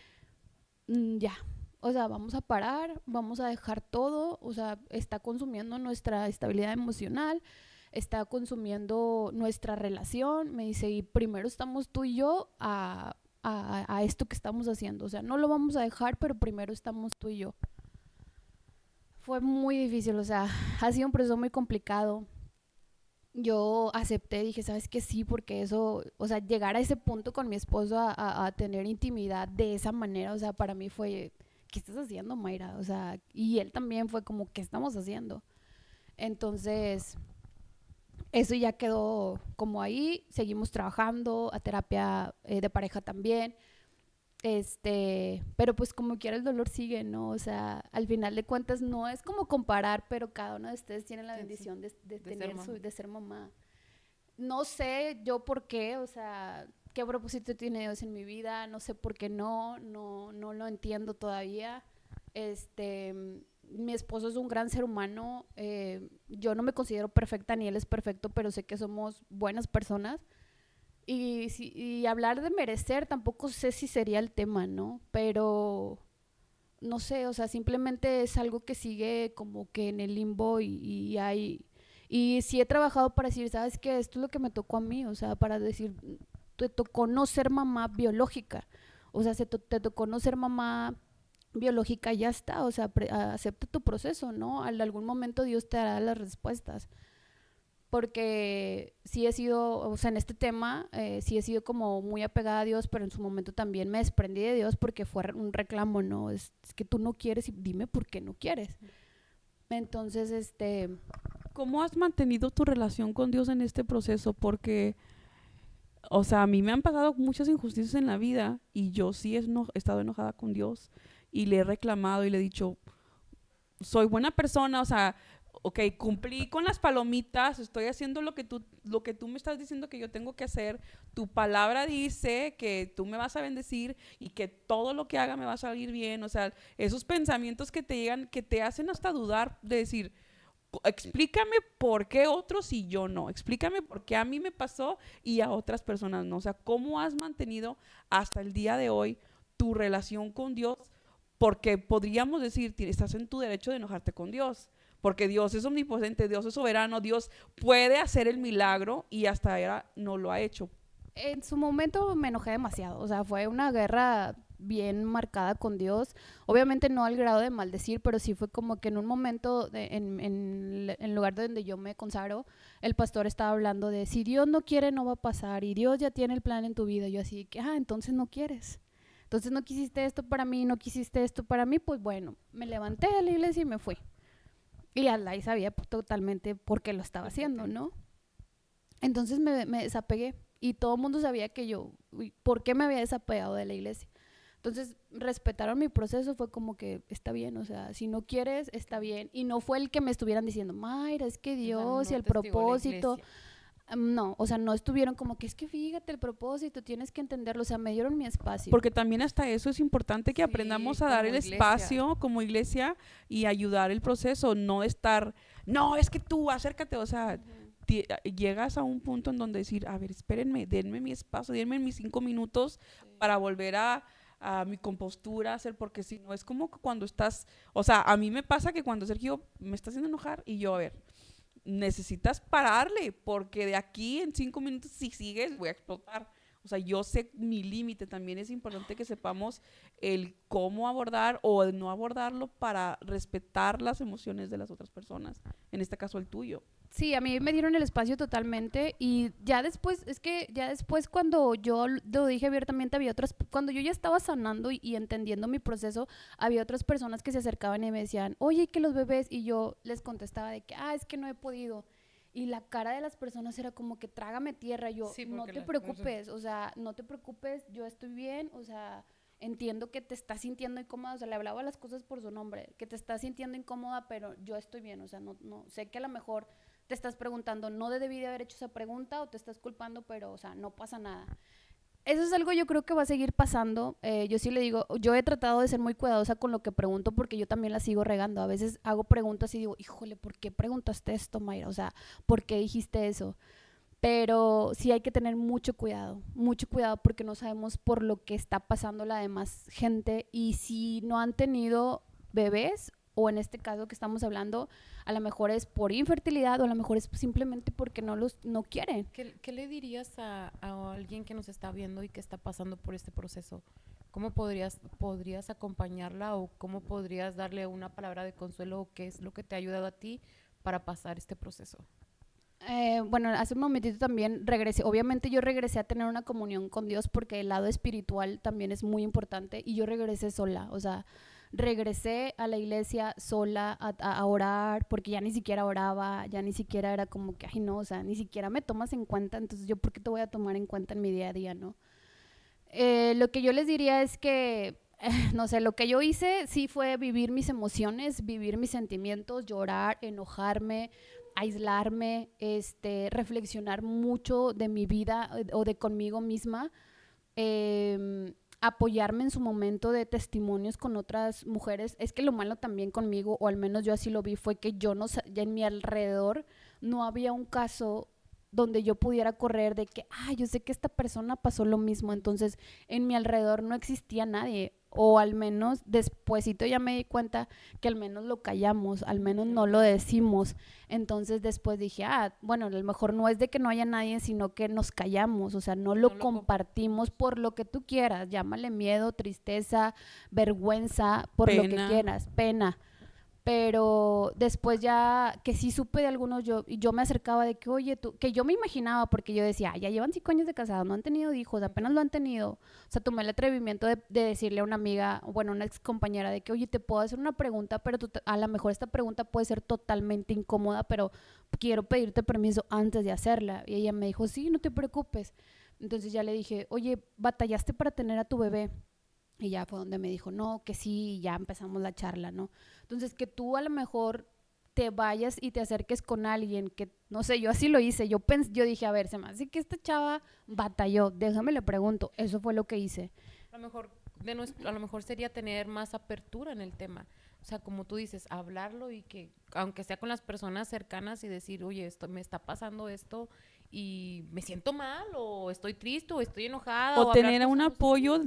Ya, o sea, vamos a parar, vamos a dejar todo, o sea, está consumiendo nuestra estabilidad emocional, está consumiendo nuestra relación, me dice, y primero estamos tú y yo a esto que estamos haciendo, o sea, no lo vamos a dejar, pero primero estamos tú y yo. Fue muy difícil, o sea, ha sido un proceso muy complicado. Yo acepté, dije, ¿sabes qué? Sí, porque eso, o sea, llegar a ese punto con mi esposo a tener intimidad de esa manera, o sea, para mí fue, ¿qué estás haciendo, Mayra? O sea, y él también fue como, ¿qué estamos haciendo? Entonces, eso ya quedó como ahí, seguimos trabajando, a terapia de pareja también, pero pues como quiera el dolor sigue, ¿no? O sea, al final de cuentas no es como comparar, pero cada uno de ustedes tiene la Sí, sí. bendición de De ser tener mamá. de ser mamá. No sé yo por qué, o sea, qué propósito tiene Dios en mi vida, no sé por qué no lo entiendo todavía. Este, mi esposo es un gran ser humano, yo no me considero perfecta ni él es perfecto, pero sé que somos buenas personas. Y hablar de merecer tampoco sé si sería el tema, ¿no? Pero no sé, o sea, simplemente es algo que sigue como que en el limbo y hay... Y sí he trabajado para decir, ¿sabes qué? Esto es lo que me tocó a mí, o sea, para decir, te tocó no ser mamá biológica, o sea, te tocó no ser mamá biológica, ya está, o sea, acepta tu proceso, ¿no? En algún momento Dios te dará las respuestas porque sí he sido, o sea, en este tema, sí he sido como muy apegada a Dios, pero en su momento también me desprendí de Dios porque fue un reclamo, ¿no? Es que tú no quieres y dime por qué no quieres. Entonces, ¿Cómo has mantenido tu relación con Dios en este proceso? Porque, o sea, a mí me han pasado muchas injusticias en la vida y yo sí he estado enojada con Dios y le he reclamado y le he dicho, soy buena persona, o sea, ok, cumplí con las palomitas, estoy haciendo lo que tú me estás diciendo que yo tengo que hacer, tu palabra dice que tú me vas a bendecir y que todo lo que haga me va a salir bien, o sea, esos pensamientos que te llegan, que te hacen hasta dudar de decir, explícame por qué otros y yo no, explícame por qué a mí me pasó y a otras personas no, o sea, cómo has mantenido hasta el día de hoy tu relación con Dios, porque podríamos decir, estás en tu derecho de enojarte con Dios, porque Dios es omnipotente, Dios es soberano, Dios puede hacer el milagro y hasta ahora no lo ha hecho. en su momento me enojé demasiado, o sea, fue una guerra bien marcada con Dios, obviamente no al grado de maldecir, pero sí fue como que en un momento, en lugar de donde yo me consagro, el pastor estaba hablando de si Dios no quiere no va a pasar y Dios ya tiene el plan en tu vida, yo así que, entonces no quieres, entonces no quisiste esto para mí, no quisiste esto para mí, pues bueno, me levanté de la iglesia y me fui. Y Allah y sabía totalmente por qué lo estaba haciendo, ¿no? Entonces me desapegué y todo el mundo sabía que yo, ¿por qué me había desapegado de la iglesia? Entonces respetaron mi proceso, fue como que está bien, o sea, si no quieres, está bien. Y no fue el que me estuvieran diciendo, Mayra, es que Dios y el propósito. No, o sea, no estuvieron como que es que fíjate el propósito, tienes que entenderlo, o sea, me dieron mi espacio. Porque también hasta eso es importante que Sí, aprendamos a dar como el iglesia. espacio como iglesia y ayudar el proceso, no estar, no, es que tú acércate, o sea, llegas a un punto en donde decir, a ver, espérenme, denme mi espacio, denme mis 5 minutos para volver a mi compostura, hacer, porque si no es como que cuando estás, o sea, a mí me pasa que cuando Sergio me está haciendo enojar y yo, a ver, necesitas pararle, porque de aquí en 5 minutos, si sigues, voy a explotar. O sea, yo sé mi límite, también es importante que sepamos el cómo abordar o el no abordarlo para respetar las emociones de las otras personas, en este caso el tuyo. Sí, a mí me dieron el espacio totalmente y ya después, es que ya después cuando yo lo dije abiertamente, había otras, cuando yo ya estaba sanando y entendiendo mi proceso, había otras personas que se acercaban y me decían, oye, que los bebés, y yo les contestaba de que, es que no he podido. Y la cara de las personas era como que trágame tierra, yo, Sí, no porque te preocupes, o sea, no te preocupes, yo estoy bien, o sea, entiendo que te estás sintiendo incómoda, o sea, le hablaba las cosas por su nombre, que te estás sintiendo incómoda, pero yo estoy bien, o sea, no, sé que a lo mejor te estás preguntando, no debí de haber hecho esa pregunta o te estás culpando, pero, o sea, no pasa nada. Eso es algo yo creo que va a seguir pasando. Yo sí le digo, yo he tratado de ser muy cuidadosa con lo que pregunto porque yo también la sigo regando. A veces hago preguntas y digo, híjole, ¿por qué preguntaste esto, Mayra? O sea, ¿por qué dijiste eso? Pero sí hay que tener mucho cuidado porque no sabemos por lo que está pasando la demás gente y si no han tenido bebés o en este caso que estamos hablando, a lo mejor es por infertilidad o a lo mejor es simplemente porque no quieren. ¿Qué le dirías a alguien que nos está viendo y que está pasando por este proceso? ¿Cómo podrías acompañarla o cómo podrías darle una palabra de consuelo o qué es lo que te ha ayudado a ti para pasar este proceso? Bueno, hace un momentito también regresé, obviamente yo regresé a tener una comunión con Dios porque el lado espiritual también es muy importante y yo regresé sola, o sea, regresé a la iglesia sola a orar porque ya ni siquiera oraba, ya ni siquiera era como que, ay no, o sea, ni siquiera me tomas en cuenta, entonces yo por qué te voy a tomar en cuenta en mi día a día, ¿no? Lo que yo les diría es que no sé, lo que yo hice sí fue vivir mis emociones, vivir mis sentimientos, llorar, enojarme, aislarme, reflexionar mucho de mi vida o de conmigo misma, apoyarme en su momento de testimonios con otras mujeres. Es que lo malo también conmigo, o al menos yo así lo vi, fue que yo no, ya en mi alrededor no había un caso donde yo pudiera correr de que, yo sé que esta persona pasó lo mismo, entonces en mi alrededor no existía nadie, o al menos despuesito ya me di cuenta que al menos lo callamos, al menos no lo decimos, entonces después dije, bueno, a lo mejor no es de que no haya nadie, sino que nos callamos, o sea, no lo compartimos por lo que tú quieras, llámale miedo, tristeza, vergüenza, por lo que quieras, pena. Pero después ya que sí supe de algunos, yo me acercaba de que, oye, tú, que yo me imaginaba, porque yo decía, ya llevan 5 años de casados, no han tenido hijos, apenas lo han tenido. O sea, tomé el atrevimiento de decirle a una amiga, bueno, una ex compañera, de que, oye, te puedo hacer una pregunta, pero a lo mejor esta pregunta puede ser totalmente incómoda, pero quiero pedirte permiso antes de hacerla. Y ella me dijo, sí, no te preocupes. Entonces ya le dije, oye, ¿batallaste para tener a tu bebé? Y ya fue donde me dijo, no, que sí, y ya empezamos la charla, ¿no? Entonces, que tú a lo mejor te vayas y te acerques con alguien que, no sé, yo así lo hice, yo dije, a ver, se me hace que esta chava batalló, déjame le pregunto, eso fue lo que hice. A lo mejor, a lo mejor sería tener más apertura en el tema. O sea, como tú dices, hablarlo y que, aunque sea con las personas cercanas y decir, oye, me está pasando esto y me siento mal o estoy triste o estoy enojada. O tener un apoyo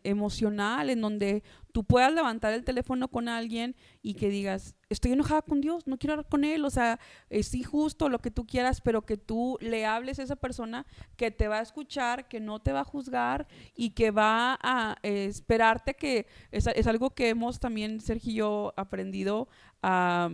emocional en donde tú puedas levantar el teléfono con alguien y que digas, estoy enojada con Dios, no quiero hablar con Él, o sea, es injusto lo que tú quieras, pero que tú le hables a esa persona que te va a escuchar, que no te va a juzgar y que va a esperarte, que es algo que hemos también, Sergio y yo, aprendido a,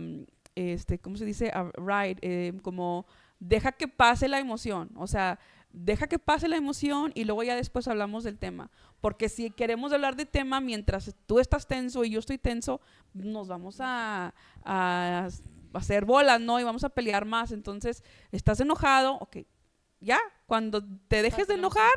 ¿cómo se dice? A ride, como deja que pase la emoción, o sea, deja que pase la emoción y luego ya después hablamos del tema, porque si queremos hablar de tema mientras tú estás tenso y yo estoy tenso, nos vamos a hacer bolas, ¿no? Y vamos a pelear más, entonces, ¿estás enojado? Ok, ya, cuando te dejes de enojar,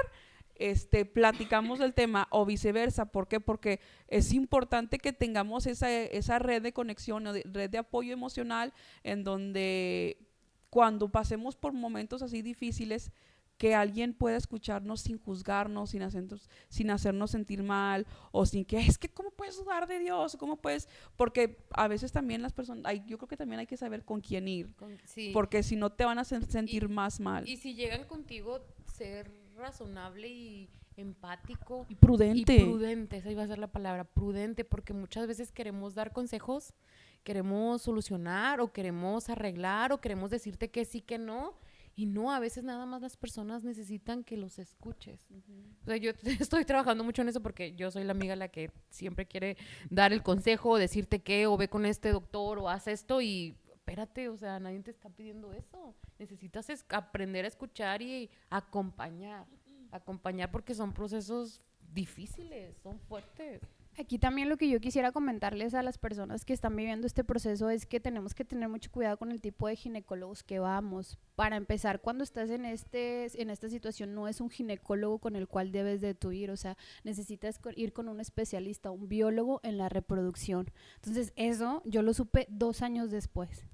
platicamos del tema o viceversa. ¿Por qué? Porque es importante que tengamos esa red de conexión, red de apoyo emocional en donde cuando pasemos por momentos así difíciles, que alguien pueda escucharnos sin juzgarnos, sin hacernos sentir mal, o sin que, es que ¿cómo puedes dudar de Dios? ¿Cómo puedes? Porque a veces también las personas, yo creo que también hay que saber con quién ir, sí. porque si no te van a sentir más mal. Y si llegan contigo, ser razonable y empático. Y prudente. Y prudente, esa iba a ser la palabra, prudente, porque muchas veces queremos dar consejos, queremos solucionar o queremos arreglar o queremos decirte que sí, que no. Y no, a veces nada más las personas necesitan que los escuches. O sea, yo estoy trabajando mucho en eso porque yo soy la amiga la que siempre quiere dar el consejo, decirte qué, o ve con este doctor, o haz esto, y espérate, o sea, nadie te está pidiendo eso. Necesitas aprender a escuchar y acompañar porque son procesos difíciles, son fuertes. Aquí también lo que yo quisiera comentarles a las personas que están viviendo este proceso es que tenemos que tener mucho cuidado con el tipo de ginecólogos que vamos. Para empezar, cuando estás en esta situación, no es un ginecólogo con el cual debes de tú ir, o sea, necesitas ir con un especialista, un biólogo en la reproducción. Entonces, eso yo lo supe 2 años después.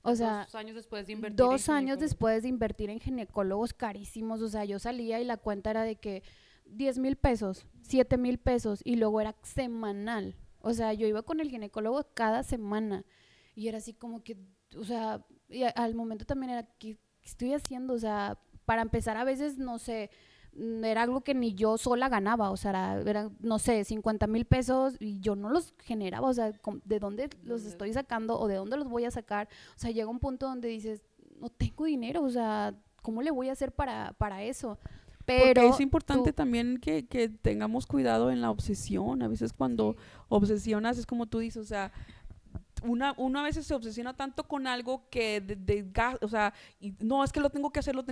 O sea, 2 años después de invertir 2 en años ginecólogo. después de invertir en ginecólogos carísimos, o sea, yo salía y la cuenta era de que 10,000 pesos, 7,000 pesos, y luego era semanal. O sea, yo iba con el ginecólogo cada semana y era así como que, o sea, y al momento también era, ¿qué estoy haciendo? O sea, para empezar, a veces, no sé, era algo que ni yo sola ganaba, o sea, era, no sé, 50,000 pesos y yo no los generaba, o sea, ¿de dónde los estoy sacando o de dónde los voy a sacar? O sea, llega un punto donde dices, no tengo dinero, o sea, ¿cómo le voy a hacer para eso? Pero porque es importante tú- también que tengamos cuidado en la obsesión. A veces cuando obsesionas es como tú dices, o sea, uno a veces se obsesiona tanto con algo que o sea, y no, es que lo tengo que hacerlo,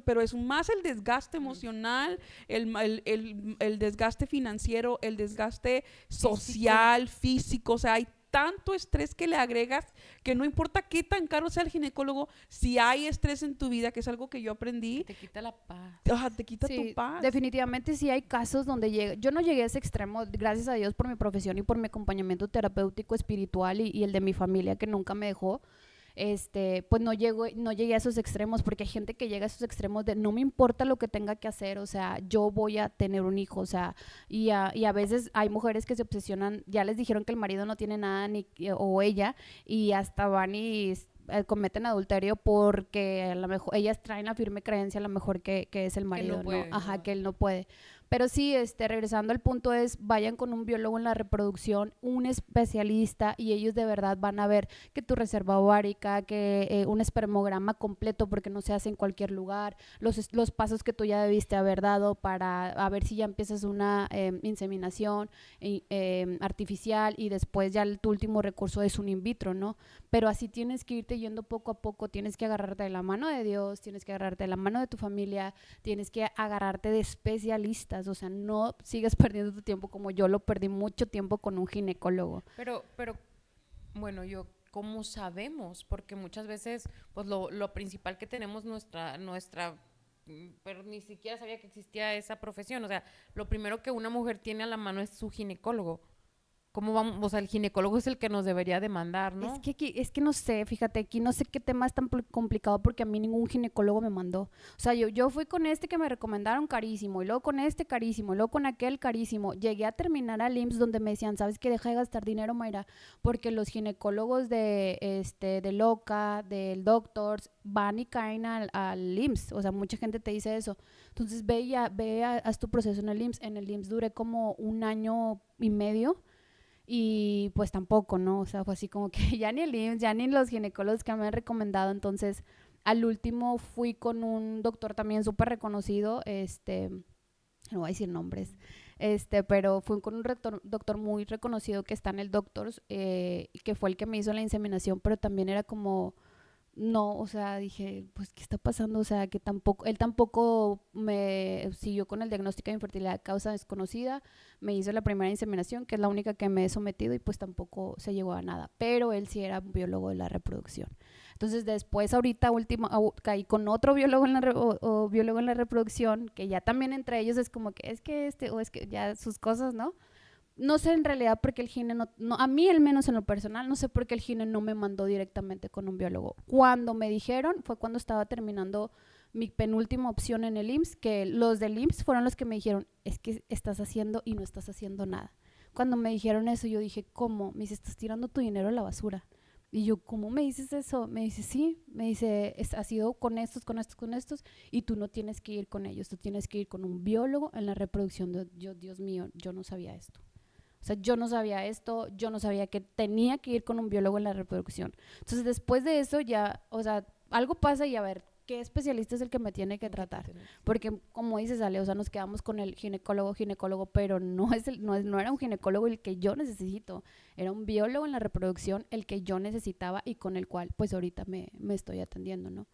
pero es más el desgaste emocional, el desgaste financiero, el desgaste social, físico, o sea, hay tanto estrés que le agregas que no importa qué tan caro sea el ginecólogo, si hay estrés en tu vida, que es algo que yo aprendí, Te quita la paz. te quita tu Sí, paz. definitivamente sí hay casos donde yo no llegué a ese extremo, gracias a Dios por mi profesión y por mi acompañamiento terapéutico espiritual y el de mi familia que nunca me dejó, pues no llegué a esos extremos porque hay gente que llega a esos extremos de no me importa lo que tenga que hacer, o sea, yo voy a tener un hijo, o sea, y a veces hay mujeres que se obsesionan, ya les dijeron que el marido no tiene nada o ella, y hasta van y cometen adulterio porque a lo mejor ellas traen la firme creencia a lo mejor que es el marido, ¿no? puede, Ajá, ¿no? que él no puede. Pero sí, regresando al punto es, vayan con un biólogo en la reproducción, un especialista, y ellos de verdad van a ver que tu reserva ovárica, que un espermograma completo, porque no se hace en cualquier lugar, los pasos que tú ya debiste haber dado para a ver si ya empiezas una inseminación artificial, y después ya tu último recurso es un in vitro, ¿no? Pero así tienes que irte yendo poco a poco, tienes que agarrarte de la mano de Dios, tienes que agarrarte de la mano de tu familia, tienes que agarrarte de especialistas, o sea, no sigas perdiendo tu tiempo como yo lo perdí mucho tiempo con un ginecólogo. Pero, bueno, ¿cómo sabemos? Porque muchas veces, pues lo principal que tenemos pero ni siquiera sabía que existía esa profesión. O sea, lo primero que una mujer tiene a la mano es su ginecólogo. ¿Cómo vamos? O sea, el ginecólogo es el que nos debería demandar, ¿no? Es que no sé, fíjate, aquí no sé qué tema es tan complicado porque a mí ningún ginecólogo me mandó. O sea, yo fui con este que me recomendaron carísimo, y luego con este carísimo, y luego con aquel carísimo. Llegué a terminar al IMSS donde me decían, ¿sabes qué? Deja de gastar dinero, Mayra, porque los ginecólogos de Loca, del Doctors, van y caen al IMSS. O sea, mucha gente te dice eso. Entonces haz tu proceso en el IMSS. En el IMSS duré como 1 año y medio. Y pues tampoco, ¿no? O sea, fue así como que ya ni el IMSS, ya ni los ginecólogos que me han recomendado. Entonces, al último fui con un doctor también súper reconocido, no voy a decir nombres, pero fui con un doctor muy reconocido que está en el Doctors, que fue el que me hizo la inseminación, pero también era como, no, o sea, dije, pues, ¿qué está pasando? O sea, que él tampoco me siguió con el diagnóstico de infertilidad causa desconocida, me hizo la primera inseminación, que es la única que me he sometido, y pues tampoco se llegó a nada, pero él sí era biólogo de la reproducción. Entonces después, ahorita caí con otro biólogo o biólogo en la reproducción, que ya también entre ellos es como que o es que ya sus cosas, ¿no? No sé en realidad por qué el gine a mí al menos en lo personal, no sé por qué el gine no me mandó directamente con un biólogo. Cuando me dijeron, fue cuando estaba terminando mi penúltima opción en el IMSS, que los del IMSS fueron los que me dijeron, es que estás haciendo y no estás haciendo nada. Cuando me dijeron eso, yo dije, ¿cómo? Me dice, estás tirando tu dinero a la basura. Y yo, ¿cómo me dices eso? Me dice, sí, me dice, ha sido con estos, y tú no tienes que ir con ellos, tú tienes que ir con un biólogo en la reproducción. Dios mío, yo no sabía esto. O sea, yo no sabía esto, yo no sabía que tenía que ir con un biólogo en la reproducción. Entonces, después de eso ya, o sea, algo pasa y a ver, ¿qué especialista es el que me tiene que tratar? Porque como dices, Ale, o sea, nos quedamos con el ginecólogo, pero no era un ginecólogo el que yo necesito, era un biólogo en la reproducción el que yo necesitaba y con el cual pues ahorita me estoy atendiendo, ¿no?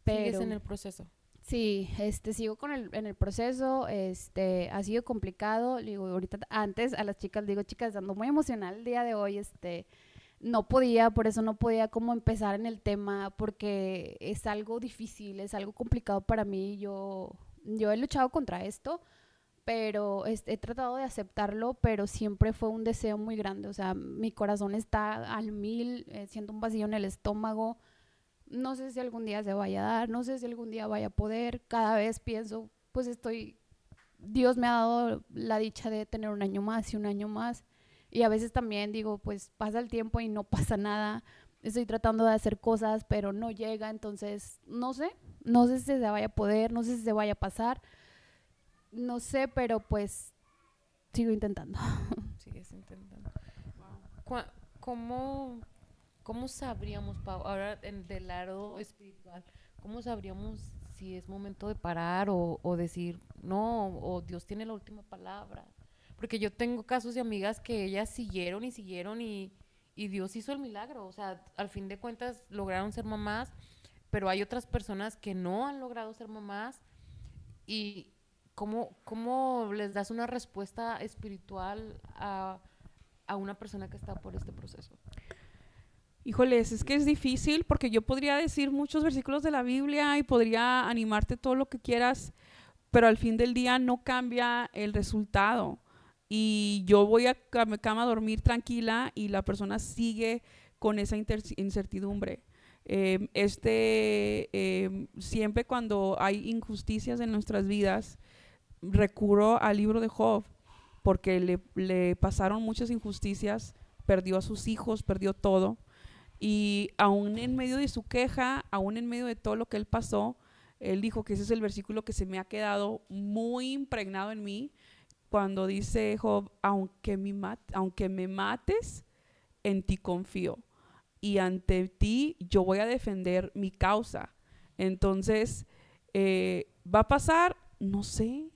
¿Sigues en el proceso? Sí, sigo en el proceso, ha sido complicado, digo, ahorita antes a las chicas, digo, chicas, ando muy emocional el día de hoy, por eso no podía como empezar en el tema, porque es algo difícil, es algo complicado para mí, yo he luchado contra esto, pero he tratado de aceptarlo, pero siempre fue un deseo muy grande, o sea, mi corazón está al 1000, siento un vacío en el estómago, no sé si algún día se vaya a dar, no sé si algún día vaya a poder, cada vez pienso, pues Dios me ha dado la dicha de tener un año más y un año más, y a veces también digo, pues pasa el tiempo y no pasa nada, estoy tratando de hacer cosas, pero no llega, entonces no sé si se vaya a poder, no sé si se vaya a pasar, no sé, pero pues sigo intentando. Sigues intentando. ¿Cómo, cómo sabríamos, Pau, ahora del lado espiritual, cómo sabríamos si es momento de parar o decir no, o Dios tiene la última palabra? Porque yo tengo casos de amigas que ellas siguieron y siguieron y Dios hizo el milagro. O sea, al fin de cuentas lograron ser mamás, pero hay otras personas que no han logrado ser mamás. ¿Y cómo les das una respuesta espiritual a una persona que está por este proceso? Híjoles, es que es difícil porque yo podría decir muchos versículos de la Biblia y podría animarte todo lo que quieras, pero al fin del día no cambia el resultado. Y yo voy a mi cama a dormir tranquila y la persona sigue con esa incertidumbre. Siempre cuando hay injusticias en nuestras vidas, recurro al libro de Job porque le pasaron muchas injusticias, perdió a sus hijos, perdió todo. Y aún en medio de su queja, aún en medio de todo lo que él pasó, él dijo que ese es el versículo que se me ha quedado muy impregnado en mí, cuando dice Job, aunque me mates, en ti confío y ante ti yo voy a defender mi causa. Entonces, ¿va a pasar? No sé.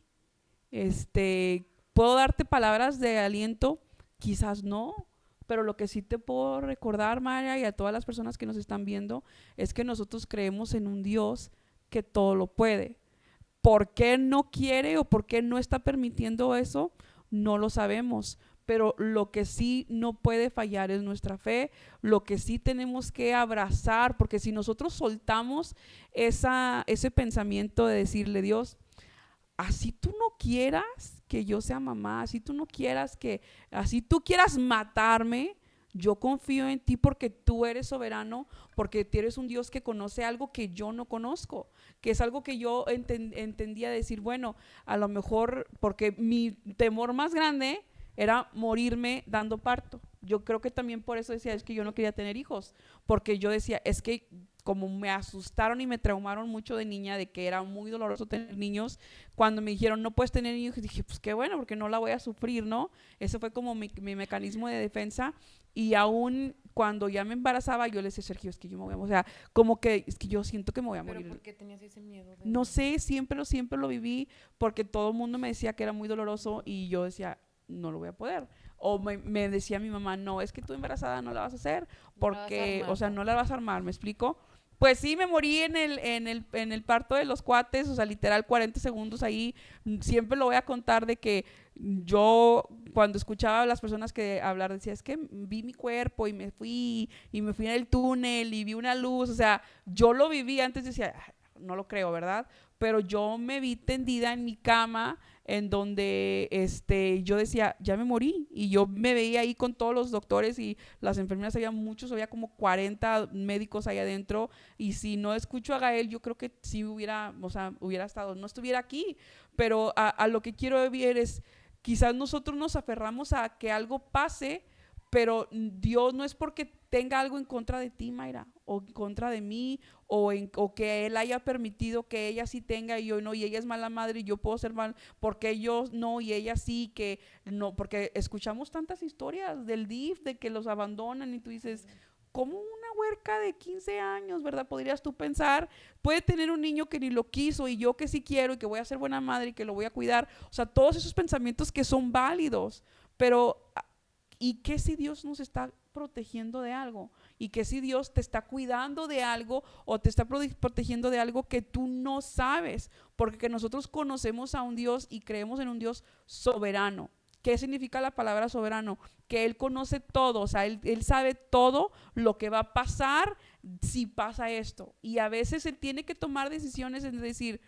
¿Puedo darte palabras de aliento? Quizás no, pero lo que sí te puedo recordar, María, y a todas las personas que nos están viendo, es que nosotros creemos en un Dios que todo lo puede. ¿Por qué no quiere o por qué no está permitiendo eso? No lo sabemos, pero lo que sí no puede fallar es nuestra fe, lo que sí tenemos que abrazar, porque si nosotros soltamos ese pensamiento de decirle, Dios, así tú no quieras que yo sea mamá, así tú quieras matarme, yo confío en ti porque tú eres soberano, porque tú eres un Dios que conoce algo que yo no conozco, que es algo que yo entendía decir, bueno, a lo mejor, porque mi temor más grande era morirme dando parto. Yo creo que también por eso decía, es que yo no quería tener hijos, porque yo decía, es que como me asustaron y me traumaron mucho de niña, de que era muy doloroso tener niños, cuando me dijeron, no puedes tener niños, dije, pues qué bueno, porque no la voy a sufrir, ¿no? Ese fue como mi mecanismo de defensa. Y aún cuando ya me embarazaba, yo le decía, Sergio, es que yo me voy a morir. O sea, como que es que yo siento que me voy a morir. ¿Pero por qué tenías ese miedo? No sé, siempre lo viví porque todo el mundo me decía que era muy doloroso y yo decía, no lo voy a poder. O me decía mi mamá, no, es que tú embarazada no la vas a hacer porque, o sea, no la vas a armar, ¿me explico? Pues sí, me morí en el parto de los cuates, o sea, literal 40 segundos ahí. Siempre lo voy a contar de que yo cuando escuchaba a las personas que hablar decía, es que vi mi cuerpo y me fui en el túnel y vi una luz, o sea, yo lo viví antes, decía, no lo creo, ¿verdad? Pero yo me vi tendida en mi cama en donde yo decía, ya me morí, y yo me veía ahí con todos los doctores y las enfermeras, había muchos, había como 40 médicos ahí adentro, y si no escucho a Gael, yo creo que sí hubiera estado, no estuviera aquí, pero a lo que quiero ver es, quizás nosotros nos aferramos a que algo pase, pero Dios no es porque tenga algo en contra de ti, Mayra, o en contra de mí, o que Él haya permitido que ella sí tenga y yo no, y ella es mala madre y yo puedo ser mal, porque yo no y ella sí, que no, porque escuchamos tantas historias del DIF, de que los abandonan y tú dices, ¿cómo una huerca de 15 años, ¿verdad? Podrías tú pensar, puede tener un niño que ni lo quiso y yo que sí quiero y que voy a ser buena madre y que lo voy a cuidar. O sea, todos esos pensamientos que son válidos, pero ¿y qué si Dios nos está protegiendo de algo? ¿Y qué si Dios te está cuidando de algo o te está protegiendo de algo que tú no sabes? Porque nosotros conocemos a un Dios y creemos en un Dios soberano. ¿Qué significa la palabra soberano? Que Él conoce todo, o sea, él sabe todo lo que va a pasar si pasa esto. Y a veces Él tiene que tomar decisiones en decir,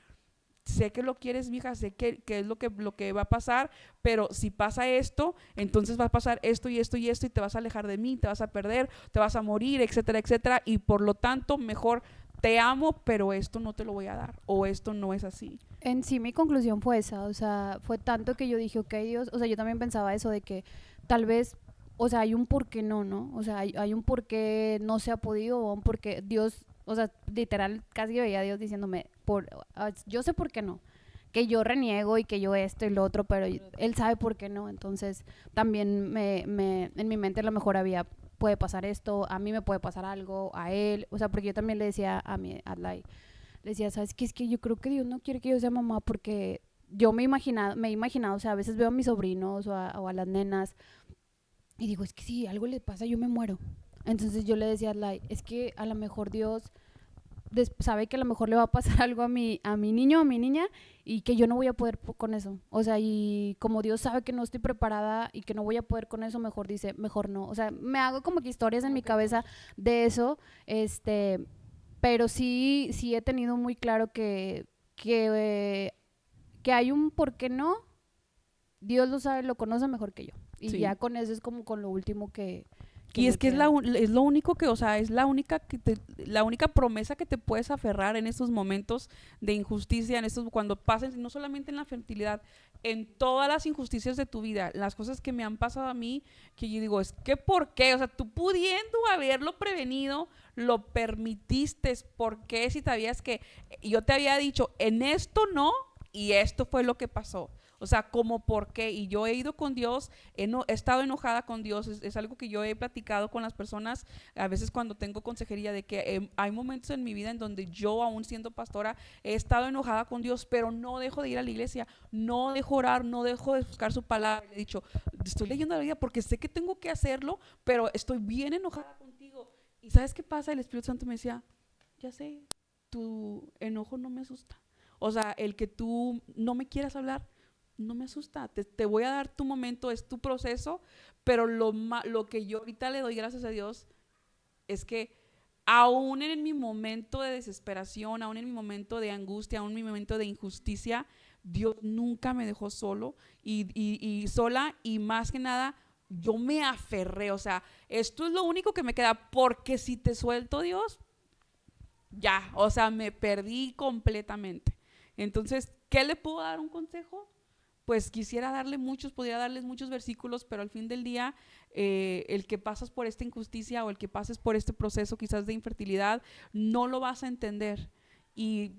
sé que lo quieres, mija, sé que es lo que va a pasar, pero si pasa esto, entonces va a pasar esto y esto y esto y te vas a alejar de mí, te vas a perder, te vas a morir, etcétera, etcétera. Y por lo tanto, mejor te amo, pero esto no te lo voy a dar o esto no es así. En sí mi conclusión fue esa, o sea, fue tanto que yo dije, ok, Dios, o sea, yo también pensaba eso de que tal vez, o sea, hay un por qué no, ¿no? O sea, hay un por qué no se ha podido o un por qué Dios, o sea, literal, casi veía a Dios diciéndome, yo sé por qué no, que yo reniego y que yo esto y lo otro, pero Él sabe por qué no, entonces también en mi mente a lo mejor puede pasar esto, a mí me puede pasar algo, a Él, o sea, porque yo también le decía a Adlai, le decía, ¿sabes qué? Es que yo creo que Dios no quiere que yo sea mamá porque yo me he imaginado, o sea, a veces veo a mis sobrinos o a las nenas y digo, es que si algo le pasa yo me muero. Entonces yo le decía a Adlai, es que a lo mejor Dios sabe que a lo mejor le va a pasar algo a mi niño o a mi niña y que yo no voy a poder con eso. O sea, y como Dios sabe que no estoy preparada y que no voy a poder con eso, mejor dice, mejor no. O sea, me hago como que historias en mi cabeza de eso, pero sí he tenido muy claro que hay un por qué no. Dios lo sabe, lo conoce mejor que yo. Y Sí. ya con eso es como con lo último que Y me es que es, queda. es lo único que, o sea, es la única promesa que te puedes aferrar en estos momentos de injusticia, en estos, cuando pasen, no solamente en la fertilidad, en todas las injusticias de tu vida, las cosas que me han pasado a mí, que yo digo, es que ¿por qué? O sea, tú pudiendo haberlo prevenido, lo permitiste, ¿por qué? Si sabías que yo te había dicho, en esto no, y esto fue lo que pasó. O sea, como por qué. Y yo he ido con Dios, he estado enojada con Dios, es algo que yo he platicado con las personas, a veces cuando tengo consejería, de que hay momentos en mi vida en donde yo, aún siendo pastora, he estado enojada con Dios, pero no dejo de ir a la iglesia, no dejo orar, no dejo de buscar su palabra. Le he dicho, estoy leyendo la Biblia porque sé que tengo que hacerlo, pero estoy bien enojada contigo. ¿Y sabes qué pasa? El Espíritu Santo me decía, ya sé, tu enojo no me asusta. O sea, el que tú no me quieras hablar no me asusta, te voy a dar tu momento, es tu proceso, pero lo que yo ahorita le doy gracias a Dios es que aún en mi momento de desesperación, aún en mi momento de angustia, aún en mi momento de injusticia, Dios nunca me dejó solo y sola, y más que nada yo me aferré, o sea, esto es lo único que me queda, porque si te suelto, Dios, ya, o sea, me perdí completamente. Entonces, ¿qué le puedo dar un consejo? Pues quisiera podría darles muchos versículos, pero al fin del día, el que pasas por esta injusticia o el que pases por este proceso quizás de infertilidad, no lo vas a entender. Y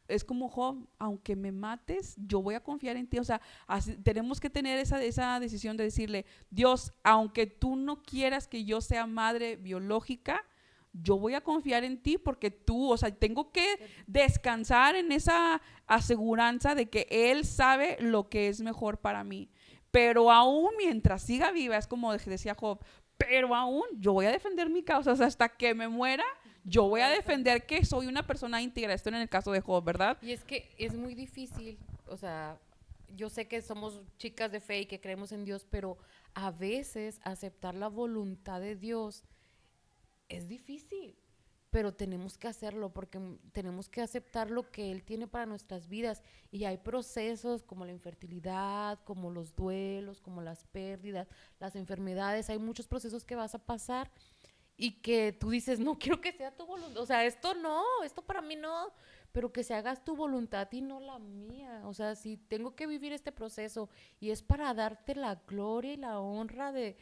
es como Job, aunque me mates, yo voy a confiar en ti. O sea, tenemos que tener esa decisión de decirle, Dios, aunque tú no quieras que yo sea madre biológica, yo voy a confiar en ti porque tú, o sea, tengo que descansar en esa aseguranza de que Él sabe lo que es mejor para mí. Pero aún mientras siga viva, es como decía Job, pero aún yo voy a defender mi causa, o sea, hasta que me muera, yo voy a defender que soy una persona íntegra. Esto en el caso de Job, ¿verdad? Y es que es muy difícil, o sea, yo sé que somos chicas de fe y que creemos en Dios, pero a veces aceptar la voluntad de Dios es difícil, pero tenemos que hacerlo porque tenemos que aceptar lo que Él tiene para nuestras vidas. Y hay procesos como la infertilidad, como los duelos, como las pérdidas, las enfermedades. Hay muchos procesos que vas a pasar y que tú dices, no quiero que sea tu voluntad. O sea, esto no, esto para mí no, pero que se hagas tu voluntad y no la mía. O sea, si tengo que vivir este proceso y es para darte la gloria y la honra de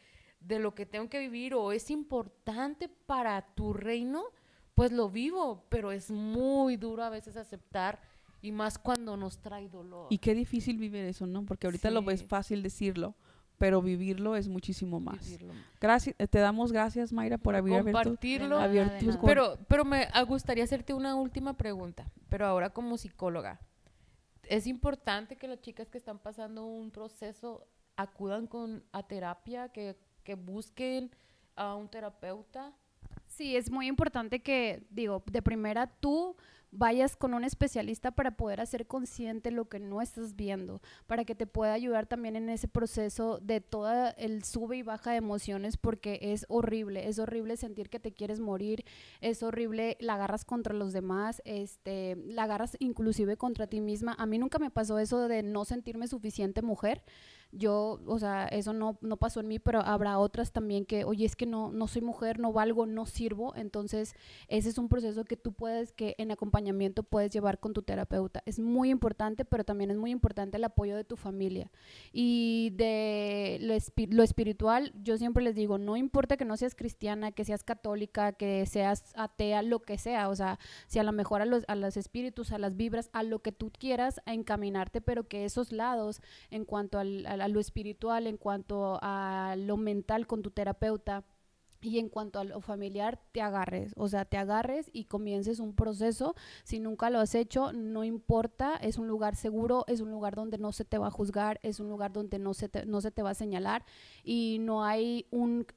lo que tengo que vivir, o es importante para tu reino, pues lo vivo, pero es muy duro a veces aceptar, y más cuando nos trae dolor. Y qué difícil vivir eso, ¿no? Porque ahorita lo ves Sí. fácil decirlo, pero vivirlo es muchísimo más. Vivirlo. Gracias, te damos gracias, Mayra, por haber compartirlo. abierto tus Pero me gustaría hacerte una última pregunta, pero ahora como psicóloga. ¿Es importante que las chicas que están pasando un proceso acudan a terapia, que busquen a un terapeuta? Sí, es muy importante que, digo, de primera tú vayas con un especialista para poder hacer consciente lo que no estás viendo, para que te pueda ayudar también en ese proceso de toda el sube y baja de emociones, porque es horrible sentir que te quieres morir, es horrible, la agarras contra los demás, la agarras inclusive contra ti misma. A mí nunca me pasó eso de no sentirme suficiente mujer. Yo, o sea, eso no pasó en mí, pero habrá otras también que, oye, es que no soy mujer, no valgo, no sirvo. Entonces, ese es un proceso que tú que en acompañamiento puedes llevar con tu terapeuta. Es muy importante, pero también es muy importante el apoyo de tu familia. Y de lo espiritual, yo siempre les digo, no importa que no seas cristiana, que seas católica, que seas atea, lo que sea, o sea, si a lo mejor a los espíritus, a las vibras, a lo que tú quieras, a encaminarte, pero que esos lados, en cuanto a lo espiritual, en cuanto a lo mental con tu terapeuta y en cuanto a lo familiar, te agarres y comiences un proceso. Si nunca lo has hecho, no importa, es un lugar seguro, es un lugar donde no se te va a juzgar, es un lugar donde no se te va a señalar y no hay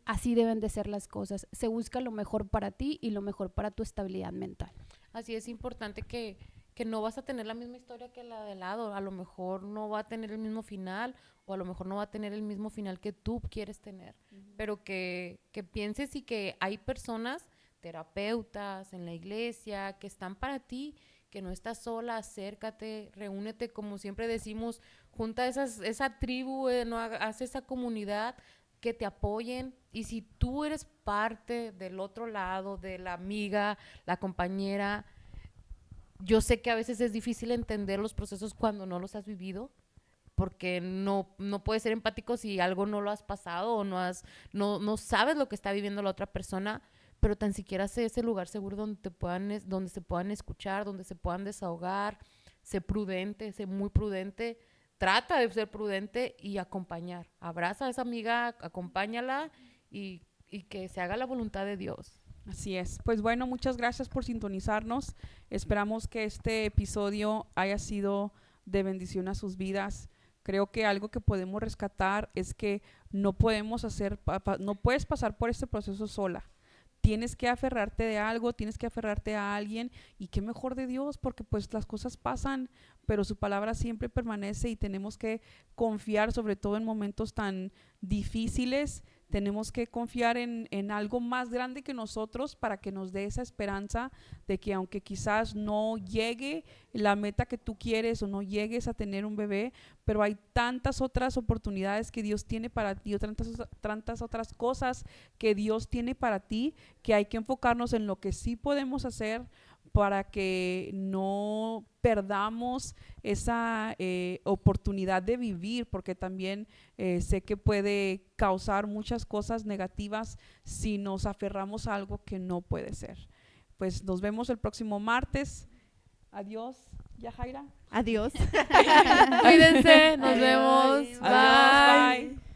así deben de ser las cosas. Se busca lo mejor para ti y lo mejor para tu estabilidad mental. Así es importante que no vas a tener la misma historia que la de lado, a lo mejor no va a tener el mismo final o a lo mejor no va a tener el mismo final que tú quieres tener, pero que pienses y que hay personas, terapeutas en la iglesia, que están para ti, que no estás sola, acércate, reúnete, como siempre decimos, junta esa tribu, haz esa comunidad, que te apoyen, y si tú eres parte del otro lado, de la amiga, la compañera. Yo sé que a veces es difícil entender los procesos cuando no los has vivido, porque no puedes ser empático si algo no lo has pasado o no sabes lo que está viviendo la otra persona, pero tan siquiera sé ese lugar seguro donde se puedan escuchar, donde se puedan desahogar. Sé prudente, sé muy prudente, trata de ser prudente y acompañar. Abraza a esa amiga, acompáñala y que se haga la voluntad de Dios. Así es. Pues bueno, muchas gracias por sintonizarnos. Esperamos que este episodio haya sido de bendición a sus vidas. Creo que algo que podemos rescatar es que no puedes pasar por este proceso sola. Tienes que aferrarte de algo, tienes que aferrarte a alguien, y qué mejor de Dios, porque pues las cosas pasan, pero su palabra siempre permanece y tenemos que confiar, sobre todo en momentos tan difíciles. Tenemos que confiar en algo más grande que nosotros para que nos dé esa esperanza de que aunque quizás no llegue la meta que tú quieres o no llegues a tener un bebé, pero hay tantas otras oportunidades que Dios tiene para ti, o tantas otras cosas que Dios tiene para ti, que hay que enfocarnos en lo que sí podemos hacer para que no perdamos esa oportunidad de vivir, porque también sé que puede causar muchas cosas negativas si nos aferramos a algo que no puede ser. Pues nos vemos el próximo martes. Adiós. Yajaira. Adiós. Cuídense, nos vemos. Adiós, bye.